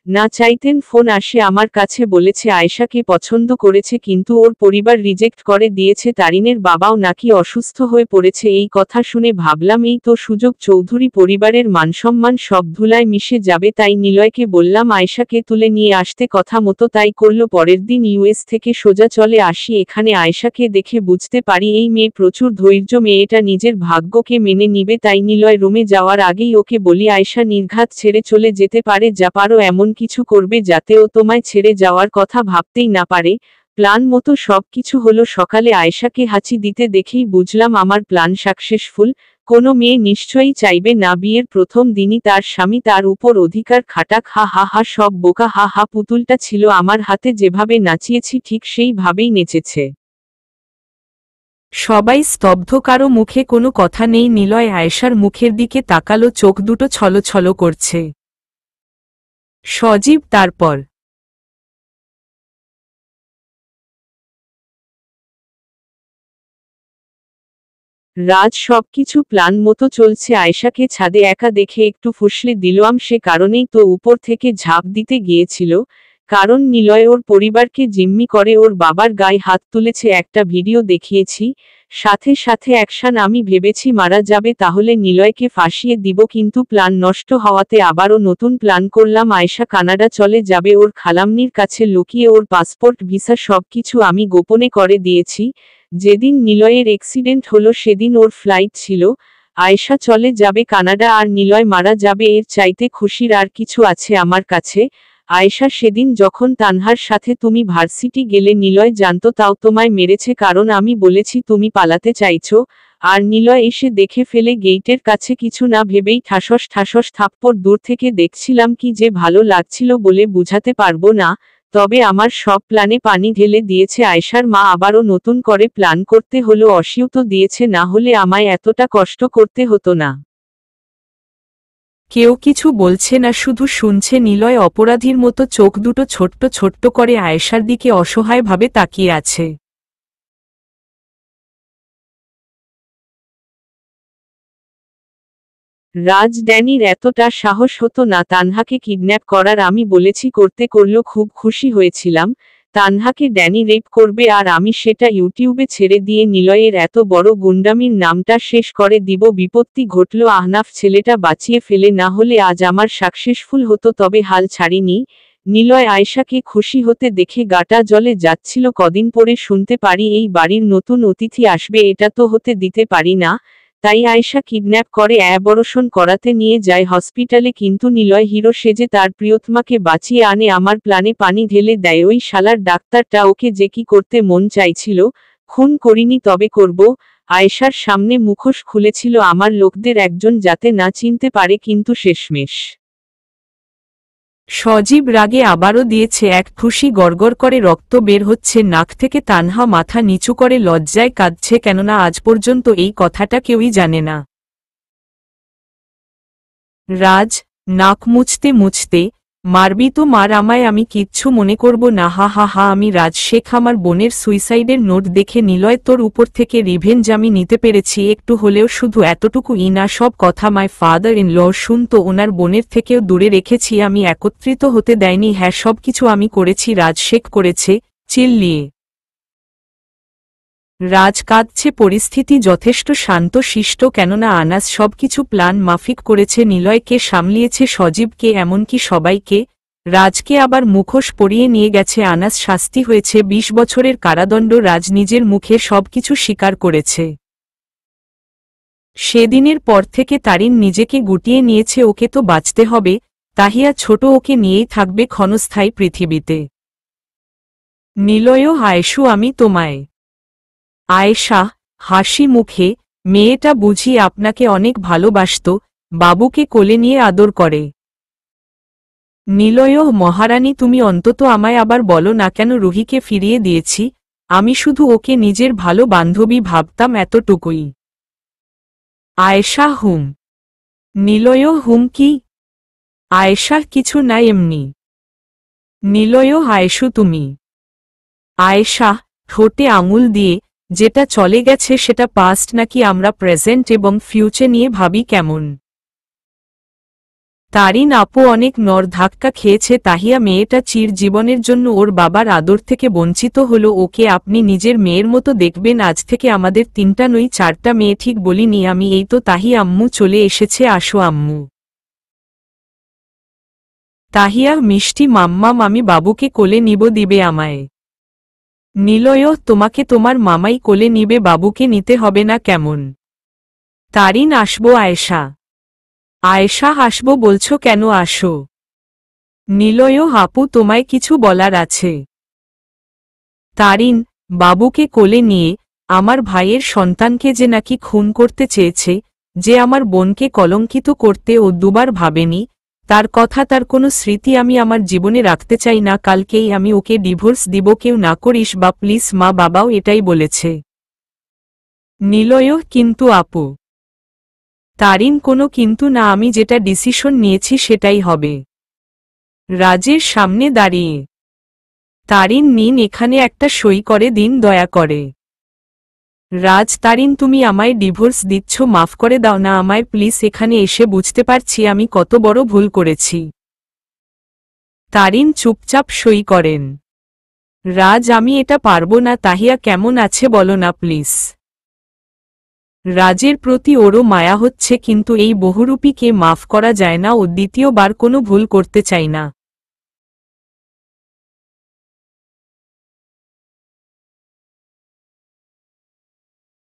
A: না চাইতেন ফোন আসে আমার কাছে, বলেছে আয়েশাকে পছন্দ করেছে, কিন্তু ওর পরিবার রিজেক্ট করে দিয়েছে। তারিনের বাবাও নাকি অসুস্থ হয়ে পড়েছে। এই কথা শুনে ভাবলাম, এই তো সুযোগ, চৌধুরী পরিবারের মানসম্মান সব ধুলায় মিশে যাবে। তাই নিলয়কে বললাম আয়েশাকে তুলে নিয়ে আসতে, কথা মতো তাই করল। পরের দিন ইউএস থেকে সোজা চলে আসি এখানে। আয়েশাকে দেখে বুঝতে পারি এই মেয়ে প্রচুর ধৈর্য, মেয়েটা নিজের ভাগ্যকে মেনে নিবে। তাই নিলয় রুমে যাওয়ার আগেই ওকে বলি, আয়েশা নির্ঘাত ছেড়ে চলে যেতে পারে, যা পারো এমন কিছু করবে যাতে ও তোমায় ছেড়ে যাওয়ার কথা ভাবতেই না পারে। প্ল্যান মতো সব কিছু হলো। সকালে আয়েশাকে হাঁচি দিতে দেখেই বুঝলাম আমার প্ল্যান সাকসেসফুল। কোনো মেয়ে নিশ্চয়ই চাইবে না বিয়ের প্রথম দিনই তার স্বামী তার উপর অধিকার খাটাক। হা হা হা, সব বোকা। হা হা, পুতুলটা ছিল আমার হাতে, যেভাবে নাচিয়েছি ঠিক সেইভাবেই নেচেছে। সবাই স্তব্ধ, কারো মুখে কোনো কথা নেই। নিলয় আয়েশার মুখের দিকে তাকালো, চোখ দুটো ছলছল করছে। সজীব তারপর রাজ, সবকিছু প্ল্যান মতো চলছে। আয়েশাকে ছাদে একা দেখে একটু ফুঁসলে দিলাম, সে কারণেই তো উপর থেকে ঝাঁপ দিতে গিয়েছিল। কারণ নিলয় ওর পরিবারকে জিম্মি করে, ওর বাবার গায়ে হাত তুলেছে। একটা ভিডিও দেখিয়েছি,
B: সাথে সাথে অ্যাকশন। আমি ভেবেছি মারা যাবে তাহলে নিলয়কে ফাঁসিয়ে দিব, কিন্তু প্ল্যান নষ্ট হওয়াতে আবারও নতুন প্ল্যান করলাম। আয়েশা কানাডা চলে যাবে ওর খালাম্নির কাছে লুকিয়ে। ওর পাসপোর্ট ভিসা সবকিছু আমি গোপনে করে দিয়েছি। যেদিন নিলয়ের অ্যাক্সিডেন্ট হলো সেদিন ওর ফ্লাইট ছিল। আয়েশা চলে যাবে কানাডা আর নিলয় মারা যাবে, এর চাইতে খুশির আর কিছু আছে আমার কাছে? আয়েশা, সেদিন যখন তানহার সাথে তুমি ভার্সিটি গেলে নিলয় জানতো তাও তোমায় মেরেছে, কারণ আমি বলেছি তুমি পালাতে চাইছো। আর নিলয় এসে দেখে ফেলে গেইটের কাছে। কিছু না ভেবেই ঠাসস ঠাসস থাপ্পড়। দূর থেকে দেখছিলাম, কি যে ভালো লাগছিল বলে বুঝাতে পারবো না। তবে আমার সব প্ল্যানে পানি ঢেলে দিয়েছে আয়েশার মা। আবারও নতুন করে প্ল্যান করতে হলো। অসিউত দিয়েছে, না হলে আমায় এতটা কষ্ট করতে হতো না।
A: কেউ কিছু বলছে না, শুধু শুনছে। নিলয় অপরাধীর মতো চোখ দুটো ছোট্ট ছোট্ট করে আয়েশার দিকে অসহায়ভাবে তাকিয়ে আছে।
B: রাজ, ড্যানির এতটা সাহস হতো না তানহাকে কিডন্যাপ করার। আমি বলেছি করতে করলো, খুব খুশি হয়েছিলাম। তানহাকে ড্যানি রেপ করবে আর আমি সেটা ইউটিউবে ছেড়ে দিয়ে নিলয়ের এত বড় গুন্ডামির নামটা শেষ করে দিব। বিপত্তি ঘটল, আহনাফ ছেলেটা বাঁচিয়ে ফেলে, না হলে আজ আমার সাকসেসফুল হতো। তবে হাল ছাড়িনি। নিলয় আয়েশাকে খুশি হতে দেখে গাটা জ্বলে যাচ্ছিল। কদিন পরে শুনতে পারি এই বাড়ির নতুন অতিথি আসবে, এটা তো হতে দিতে পারি না। তাই আয়েশা কিডন্যাপ করে অ্যাবর্শন করাতে নিয়ে যায় হসপিটালে, কিন্তু নিলয় হিরো সেজে তার প্রিয়তমাকে বাঁচিয়ে আনে। আমার প্ল্যানে পানি ঢেলে দেয় ওই শালার ডাক্তারটা। ওকে যে কি করতে মন চাইছিল। খুন করিনি, তবে করব। আয়েশার সামনে মুখোশ খুলেছিল আমার লোকদের একজন, যাতে না চিনতে পারে, কিন্তু শেষমেশ
A: সজীব রাগে আবারও দিয়েছে এক খুশি। গড়গড় করে রক্ত বের হচ্ছে নাক থেকে। তানহা মাথা নিচু করে লজ্জায় কাঁদছে, কেননা আজ পর্যন্ত এই কথাটা কেউই জানে না। রাজ নাক মুছতে মুছতে, মারবি তো মার আমায়, আমি কিচ্ছু মনে করব না। হা হা হা। আমি রাজ শেখ, আমার বোনের সুইসাইডের নোট দেখে নিলয় তোর উপর থেকে রিভেঞ্জ আমি নিতে পেরেছি একটু হলেও। শুধু এতটুকুই না, সব কথা মাই ফাদার ইন ল শুনতো। ওনার বোনের থেকেও দূরে রেখেছি আমি, একত্রিত হতে দেয়নি। হ্যাঁ, সব কিছু আমি করেছি, রাজ শেখ করেছে। চিল্লিয়ে রাজ কাঁদছে। পরিস্থিতি যথেষ্ট শান্ত শিষ্ট, কেননা আনাস সবকিছু প্ল্যান মাফিক করেছে। নিলয়কে সামলিয়েছে, সজীবকে, এমনকি সবাইকে। রাজকে আবার মুখোশ পরিয়ে নিয়ে গেছে আনাস। শাস্তি হয়েছে ২০ বছরের কারাদণ্ড। রাজ নিজের মুখে সবকিছু স্বীকার করেছে। সেদিনের পর থেকে তারিন নিজেকে গুটিয়ে নিয়েছে। ওকে তো বাঁচতে হবে। তাহিয়া ছোট, ওকে নিয়েই থাকবে ক্ষণস্থায়ী পৃথিবীতে। নিলয়, আয়েশু, আমি তোমায়। আয়েশা হাসি মুখে, মেয়েটা বুঝি আপনাকে অনেক ভালোবাসত, বাবুকে কোলে নিয়ে আদর করে। নিলয়, মহারানী, তুমি অন্তত আমায় আবার বলো না কেন রুহিকে ফিরিয়ে দিয়েছি। আমি শুধু ওকে নিজের ভালো বান্ধবী ভাবতাম, এতটুকুই। আয়েশা হুম। নিলয়, হুম কি? আয়েশা, কিছু না, এমনি। নিলয়, আয়েশু তুমি। আয়েশা ঠোঁটে আঙুল দিয়ে, যেটা চলে গেছে সেটা পাস্ট নাকি আমরা প্রেজেন্ট এবং ফিউচার নিয়ে ভাবি কেমন? তারিন আপু অনেক নর ধাক্কা খেয়েছে। তাহিয়া মেয়েটা চির জীবনের জন্য ওর বাবার আদর থেকে বঞ্চিত হলো। ওকে আপনি নিজের মেয়ের মতো দেখবেন। আজ থেকে আমাদের ৩টা নয় ৪টা মেয়ে, ঠিক বলিনি আমি? এই তো তাহি আম্মু চলে এসেছে, আসো আম্মু। তাহিয়া মিষ্টি মাম্মাম, আমি বাবুকে কোলে নিব, দিবে আমায়? নিলয়, তোমাকে তোমার মামাই কোলে নিবে, বাবুকে নিতে হবে না কেমন? তারিন আসবো। আয়েশা আয়েশা আসবো বলছো কেন? আসো। নিলয়, আপু তোমায় কিছু বলার আছে। তারিন বাবুকে কোলে নিয়ে, আমার ভাইয়ের সন্তানকে যে নাকি খুন করতে চেয়েছে, যে আমার বোনকে কলঙ্কিত করতে ও দুবার ভাবেনি, তার কথা, তার কোনো স্মৃতি আমি আমার জীবনে রাখতে চাই না। কালকেই আমি ওকে ডিভোর্স দিব। কেউ না করিস বা প্লিজ, মা বাবাও এটাই বলেছে। নিলয়, কিন্তু আপু। তারিন কোনো কিন্তু না, আমি যেটা ডিসিশন নিয়েছি সেটাই হবে। রাজের সামনে দাঁড়িয়ে তারিন, নিন এখানে একটা সই করে দিন দয়া করে। রাজ, তারিন তুমি আমায় ডিভোর্স দিচ্ছ? মাফ করে দাও না আমায় প্লিজ। এখানে এসে বুঝতে পারছি আমি কত বড় ভুল করেছি। তারিন চুপচাপ সই করেন। রাজ, আমি এটা পারবো না। তাহিয়া কেমন আছে বলো না প্লিজ। রাজের প্রতি ওরও মায়া হচ্ছে, কিন্তু এই বহুরূপীকে মাফ করা যায় না, ও দ্বিতীয়বার কোনো ভুল করতে চাই না।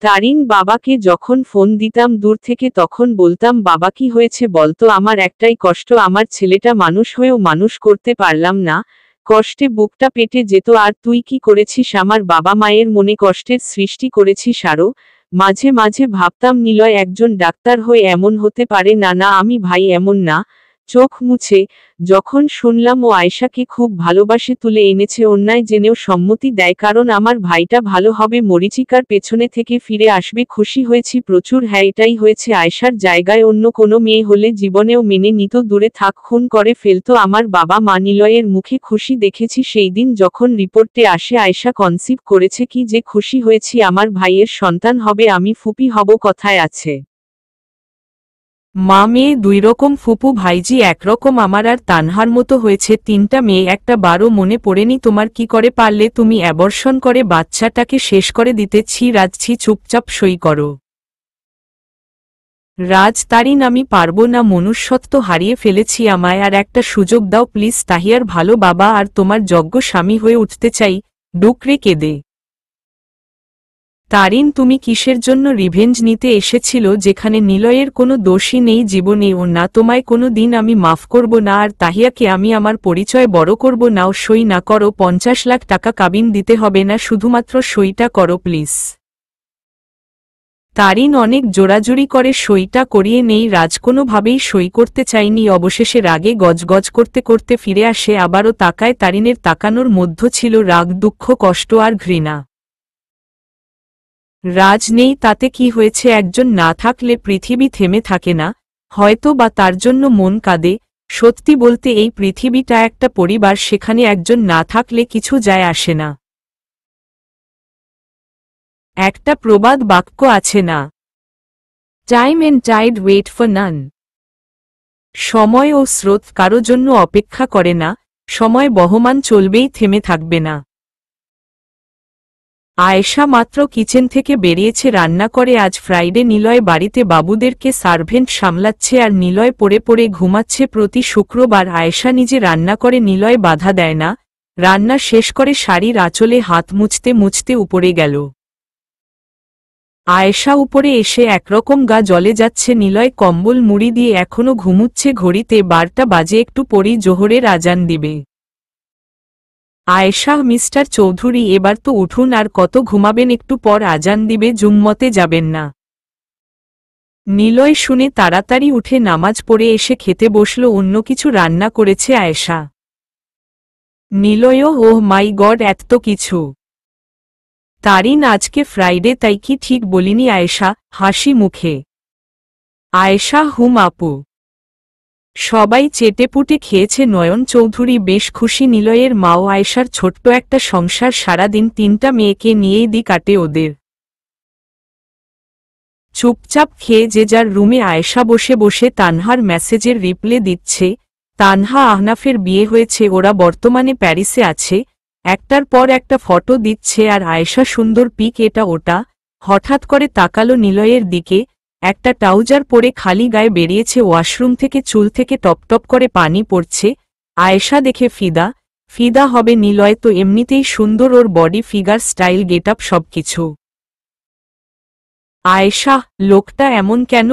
B: তারিন বাবাকে যখন ফোন দিতাম দূর থেকে তখন বলতাম, বাবা কি হয়েছে বলতো, আমার একটাই কষ্ট, আমার ছেলেটা মানুষ হয়েও মানুষ করতে পারলাম না, কষ্টে বুকটা পেটে যেত। আর তুই কি করেছিস, আমার বাবা মায়ের মনে কষ্টের সৃষ্টি করেছিস আরো। মাঝে মাঝে ভাবতাম নিলয় একজন ডাক্তার হয়ে এমন হতে পারে না। না আমি ভাই এমন না। চোখ মুছে যখন শুনলাম ও আয়েশাকে খুব ভালোবাসে, তুলে এনেছে, অন্যায় জেনেও সম্মতি দেয় কারণ আমার ভাইটা ভালো হবে, মরীচিকার পেছনে থেকে ফিরে আসবে, খুশি হয়েছি প্রচুর। হ্যাঁ, এটাই হয়েছে। আয়েশার জায়গায় অন্য কোনো মেয়ে হলে জীবনেও মেনে নিত, দূরে থাক, খুন করে ফেলতো আমার বাবা মা। নিলয়ের মুখে খুশি দেখেছি সেই দিন যখন রিপোর্টে আসে আয়েশা কনসিভ করেছে, কি যে খুশি হয়েছি, আমার ভাইয়ের সন্তান হবে, আমি ফুপি হব, কথায় আছে।
A: মা মেয়ে দুই রকম, ফুপু ভাইজি একরকম, আমার আর তানহার মতো হয়েছে 3টা মেয়ে, একটা বারও মনে পড়েনি তোমার? কি করে পারলে তুমি অ্যাবর্শন করে বাচ্চাটাকে শেষ করে দিতে? ছি রাজ, ছি, চুপচাপ সই করো। রাজ, তারিন আমি পারবো না, মনুষ্যত্ব হারিয়ে ফেলেছি, আমায় আর একটা সুযোগ দাও প্লিজ। তাহিয়ার ভালো বাবা আর তোমার যোগ্য স্বামী হয়ে উঠতে চাই। ডুকরে কেঁদে। তারিন, তুমি কিসের জন্য রিভেঞ্জ নিতে এসেছিল, যেখানে নিলয়ের কোনো দোষই নেই জীবনে? ও না, তোমায় কোনো দিন আমি মাফ করব না, আর তাহিয়াকে আমি আমার পরিচয় বড় করব না। ও সই না করো, 50 লাখ টাকা কাবিন দিতে হবে না, শুধুমাত্র সইটা করো প্লিজ। তারিন অনেক জোরাজুরি করে সইটা করিয়ে নেই। রাজ কোনোভাবেই সই করতে চাইনি, অবশেষে রাগে গজগজ করতে করতে ফিরে আসে, আবারও তাকায়। তারিনের তাকানোর মধ্য ছিল রাগ, দুঃখ, কষ্ট আর ঘৃণা। রাজ নেই তাতে কি হয়েছে, একজন না থাকলে পৃথিবী থেমে থাকে না, হয়তো বা তার জন্য মন কাঁদে। সত্যি বলতে এই পৃথিবীটা একটা পরিবার, সেখানে একজন না থাকলে কিছু যায় আসে না। একটা প্রবাদ বাক্য আছে না, time and tide wait for none. সময় ও স্রোত কারো জন্য অপেক্ষা করে না, সময় বহমান চলবেই, থেমে থাকবে না। আয়েশা মাত্র কিচেন থেকে বেরিয়েছে, রান্না করে। আজ ফ্রাইডে, নিলয় বাড়িতে বাবুদেরকে সার্ভেন্ট সামলাচ্ছে আর নিলয় পড়ে পড়ে ঘুমাচ্ছে। প্রতি শুক্রবার আয়েশা নিজে রান্না করে, নিলয় বাধা দেয় না। রান্না শেষ করে শাড়ির আঁচলে হাত মুছতে মুছতে উপরে গেল। আয়েশা উপরে এসে একরকম গা জ্বলে যাচ্ছে, নিলয় কম্বল মুড়ি দিয়ে এখনো ঘুমুচ্ছে। ঘড়িতে 12টা বাজে, একটু পরেই জোহরের আজান দিবে। আয়েশা, মিস্টার চৌধুরী এবার তো উঠুন, আর কত ঘুমাবেন, একটু পর আজান দিবে, জুম্মতে যাবেন না? নিলয় শুনে তাড়াতাড়ি উঠে নামাজ পড়ে এসে খেতে বসল। অন্য কিছু রান্না করেছে আয়েশা। নিলয়ও, ওহ মাই গড, এত কিছু! তারিন, আজকে ফ্রাইডে, তাই কি ঠিক বলিনি? আয়েশা হাসি মুখে। আয়েশা, হুম আপু। সবাই চেটেপুটে খেয়েছে। নয়ন চৌধুরী বেশ খুশি। নিলয়ের মাও আয়েশার ছোট্ট একটা সংসার, সারাদিন 3টা মেয়েকে নিয়েই দি কাটে ওদের। চুপচাপ খেয়ে যে যার রুমে আয়েশা বসে বসে তানহার মেসেজের রিপ্লে দিচ্ছে। তানহা আহনাফের বিয়ে হয়েছে, ওরা বর্তমানে প্যারিসে আছে। একটার পর একটা ফটো দিচ্ছে আর আয়েশা সুন্দর পিক, এটা ওটা। হঠাৎ করে তাকালো নিলয়ের দিকে। একটা ট্রাউজার পরে খালি গায়ে বেরিয়েছে ওয়াশরুম থেকে, চুল থেকে টপটপ করে পানি পড়ছে। আয়েশা দেখে ফিদা। ফিদা হবে, নিলয় তো এমনিতেই সুন্দর, ওর বডি, ফিগার, স্টাইল, গেটআপ সবকিছু। আয়েশা, লোকটা এমন কেন?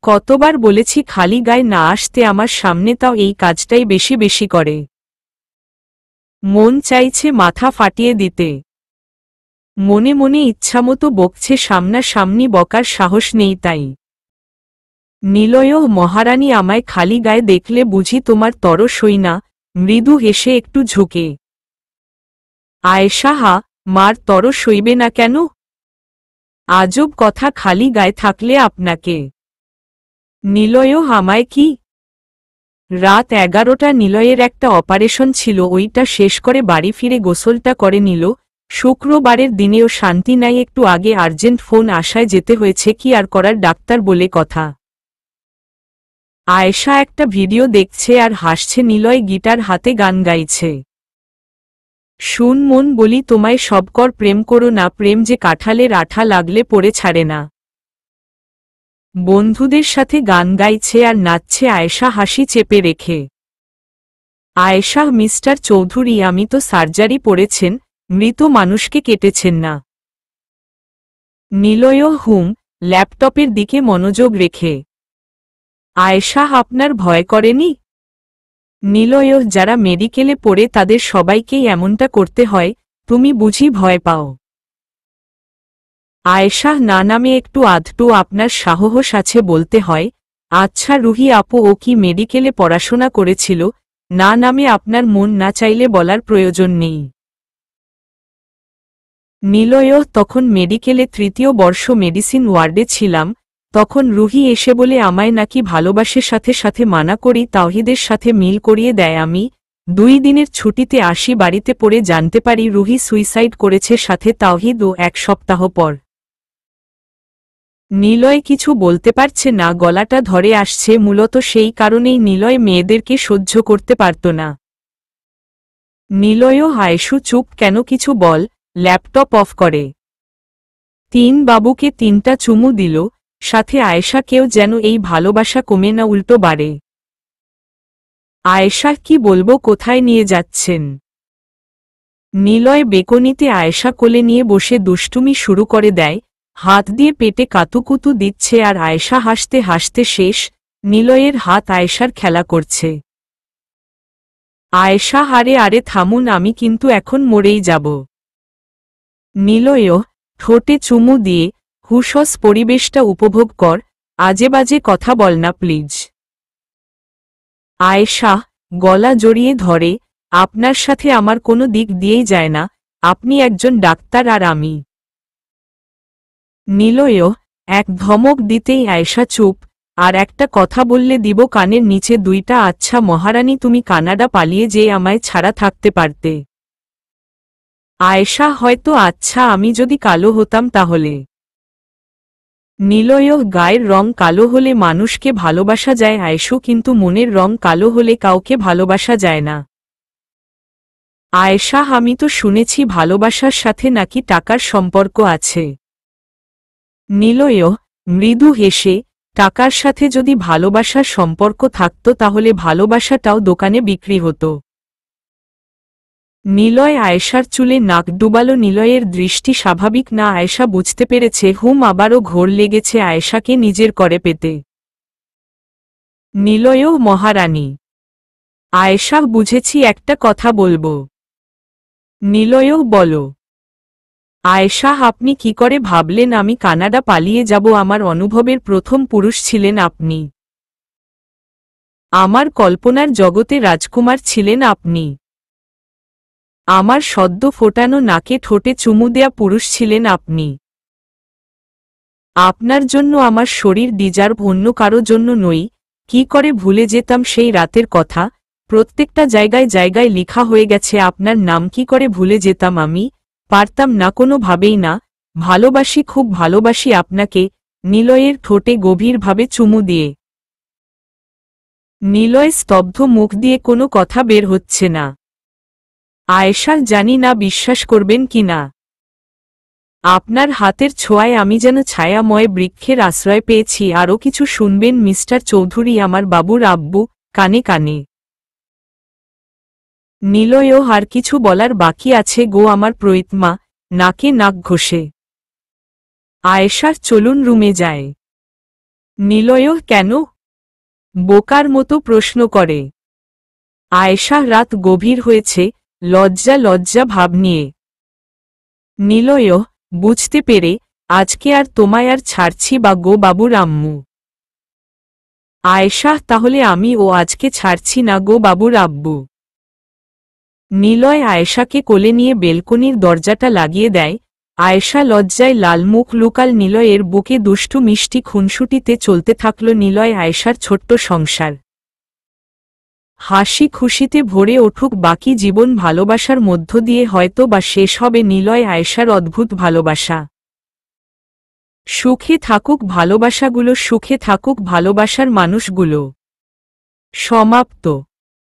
A: কতবার বলেছি খালি গায়ে না আসতে আমার সামনে, তাও এই কাজটাই বেশি বেশি করে। মন চাইছে মাথা ফাটিয়ে দিতে। মনে মনে ইচ্ছামতো বকছে, সামনাসামনি বকার সাহস নেই তাই। নিলয়ও, মহারানী আমায় খালি গায়ে দেখলে বুঝি তোমার তরস হই না? মৃদু হেসে একটু ঝুঁকে। আয়েশা, হা, মার তরস হইবে না কেন? আজব কথা, খালি গায়ে থাকলে আপনাকে। নিলয়ও, আমায় কি? রাত 11টা। নিলয়ের একটা অপারেশন ছিল, ওইটা শেষ করে বাড়ি ফিরে গোসলটা করে নিল। শুক্রবারের দিনেও শান্তি নাই, একটু আগে আর্জেন্ট ফোন আসায় যেতে হয়েছে, কি আর করার, ডাক্তার বলে কথা। আয়েশা একটা ভিডিও দেখছে আর হাসছে। নিলয় গিটার হাতে গান গাইছে। শুন মন বলি তোমায় সবকর প্রেম করো না, প্রেম যে কাঁঠালের আঠা লাগলে পড়ে ছাড়ে না। বন্ধুদের সাথে গান গাইছে আর নাচছে আয়েশা হাসি চেপে রেখে। আয়েশা মিস্টার চৌধুরী আমি তো সার্জারি পড়েছেন, মৃত মানুষকে কেটেছেন না। নিলয় ল্যাপটপের দিকে মনোযোগ রেখে। আয়েশা আপনার ভয় করেনি? নিলয় যারা মেডিকেলে পড়ে তাদের সবাইকেই এমনটা করতে হয়, তুমি বুঝি ভয় পাও? আয়েশা না নামে একটু আধটু আপনার সাহস আছে বলতে হয়। আচ্ছা রুহি আপু ও কি মেডিকেলে পড়াশোনা করেছিল? না নামে আপনার মন না চাইলে বলার প্রয়োজন নেই। নিলয় তখন মেডিকেলে তৃতীয় বর্ষ মেডিসিন ওয়ার্ডে ছিলাম, তখন রুহি এসে বলে আমায় নাকি ভালোবাসে, সাথে সাথে মানা করি, তাওহিদের সাথে মিল করিয়ে দেয়। আমি 2 দিনের ছুটিতে আসি, বাড়িতে পড়ে জানতে পারি রুহি সুইসাইড করেছে, সাথে তাওহিদ ও 1 সপ্তাহ পর। নিলয় কিছু বলতে পারছে না, গলাটা ধরে আসছে, মূলত সেই কারণেই নিলয় মেয়েদেরকে সহ্য করতে পারত না। নিলয় আয়েশু চুপ কেন, কিছু বল। ল্যাপটপ অফ করে 3 বাবুকে 3টা চুমু দিল, সাথে আয়েশা কেউ যেন এই ভালোবাসা কমে না উল্টো বাড়ে। আয়েশা কি বলবো, কোথায় নিয়ে যাচ্ছেন? নিলয় বেকনিতে আয়েশা কোলে নিয়ে বসে দুষ্টুমি শুরু করে দেয়, হাত দিয়ে পেটে কাতুকুতু দিচ্ছে আর আয়েশা হাসতে হাসতে শেষ। নিলয়ের হাত আয়েশার খেলা করছে। আয়েশা আরে আরে থামুন, আমি কিন্তু এখন মরেই যাব। নিলয় ঠোঁটে চুমু দিয়ে হুশস পরিবেশটা উপভোগ কর, আজেবাজে কথা বল না প্লিজ। আয়েশা গলা জড়িয়ে ধরে, আপনার সাথে আমার কোনো দিক দিয়েই যায় না, আপনি একজন ডাক্তার আর আমি। নিলয় এক ধমক দিতেই আয়েশা চুপ, আর একটা কথা বললে দিব কানের নিচে 2টা। আচ্ছা মহারানী, তুমি কানাডা পালিয়ে যেয়ে আমায় ছাড়া থাকতে পারতে। আয়েশা হয়তো আচ্ছা আমি যদি কালো হতাম তাহলে। নিলয় গায়ের রং কালো হলে মানুষকে ভালোবাসা যায় আয়েশু, কিন্তু মনের রং কালো হলে কাউকে ভালোবাসা যায় না। আয়েশা আমি তো শুনেছি ভালোবাসার সাথে নাকি টাকার সম্পর্ক আছে। নিলয় মৃদু হেসে, টাকার সাথে যদি ভালোবাসার সম্পর্ক থাকত তাহলে ভালোবাসাটাও দোকানে বিক্রি হতো। নিলয় আয়েশার চুলে নাক ডুবালো। নিলয়ের দৃষ্টি স্বাভাবিক না, আয়েশা বুঝতে পেরেছে আবারও ঘোর লেগেছে আয়েশাকে নিজের করে পেতে। নিলয় মহারানী। আয়েশা বুঝেছি, একটা কথা বলবো। নিলয় বলো। আয়েশা আপনি কি করে ভাবলেন আমি কানাডা পালিয়ে যাব? আমার অনুভবের প্রথম পুরুষ ছিলেন আপনি। আমার কল্পনার জগতে রাজকুমার ছিলেন আপনি। আমার সদ্য ফোটানো নাকে ঠোঁটে চুমু দেয়া পুরুষ ছিলেন আপনি। আপনার জন্য আমার শরীর ডিজার্ভ, অন্য কারো জন্য নই। কি করে ভুলে যেতাম সেই রাতের কথা, প্রত্যেকটা জায়গায় জায়গায় লেখা হয়ে গেছে আপনার নাম, কি করে ভুলে যেতাম আমি? পারতাম না, কোনোভাবেই না। ভালোবাসি, খুব ভালোবাসি আপনাকে। নিলয়ের ঠোঁটে গভীরভাবে চুমু দিয়ে। নিলয় স্তব্ধ, মুখ দিয়ে কোনো কথা বের হচ্ছে না। আয়েশা জানি না বিশ্বাস করবেন কিনা, আপনার হাতের ছোঁয়ায় আমি যেন ছায়াময় বৃক্ষের আশ্রয় পেয়েছি। আরও কিছু শুনবেন মিস্টার চৌধুরী, আমার বাবুর আব্বু। কানে কানে। নিলয় আর কিছু বলার বাকি আছে গো আমার প্রইতমা, নাকে নাক ঘষে। আয়েশার চলুন রুমে যায়। নিলয় কেন? বোকার মতো প্রশ্ন করে। আয়েশা রাত গভীর হয়েছে, লজ্জা লজ্জা ভাব নিয়ে। নিলয় বুঝতে পেরে, আজকে আর তোমায় আর ছাড়ছি বা গো বাবুর আম্মু। আয়েশা তাহলে আমি আজকে ছাড়ছি না গো বাবুর আব্বু। নিলয় আয়েশাকে কোলে নিয়ে বেলকনির দরজাটা লাগিয়ে দেয়। আয়েশা লজ্জায় লাল মুখ লুকাল। নিলয়ের বুকে দুষ্টু মিষ্টি খুনসুটিতে চলতে থাকল নিলয় আয়েশার ছোট্ট সংসার। হাসি খুশিতে ভরে উঠুক বাকি জীবন, ভালোবাসার মধ্য দিয়ে হয়তো বা শেষ হবে নিলয় আয়েশার অদ্ভুত ভালোবাসা। সুখে থাকুক ভালোবাসাগুলো, সুখে থাকুক ভালোবাসার মানুষগুলো। সমাপ্ত।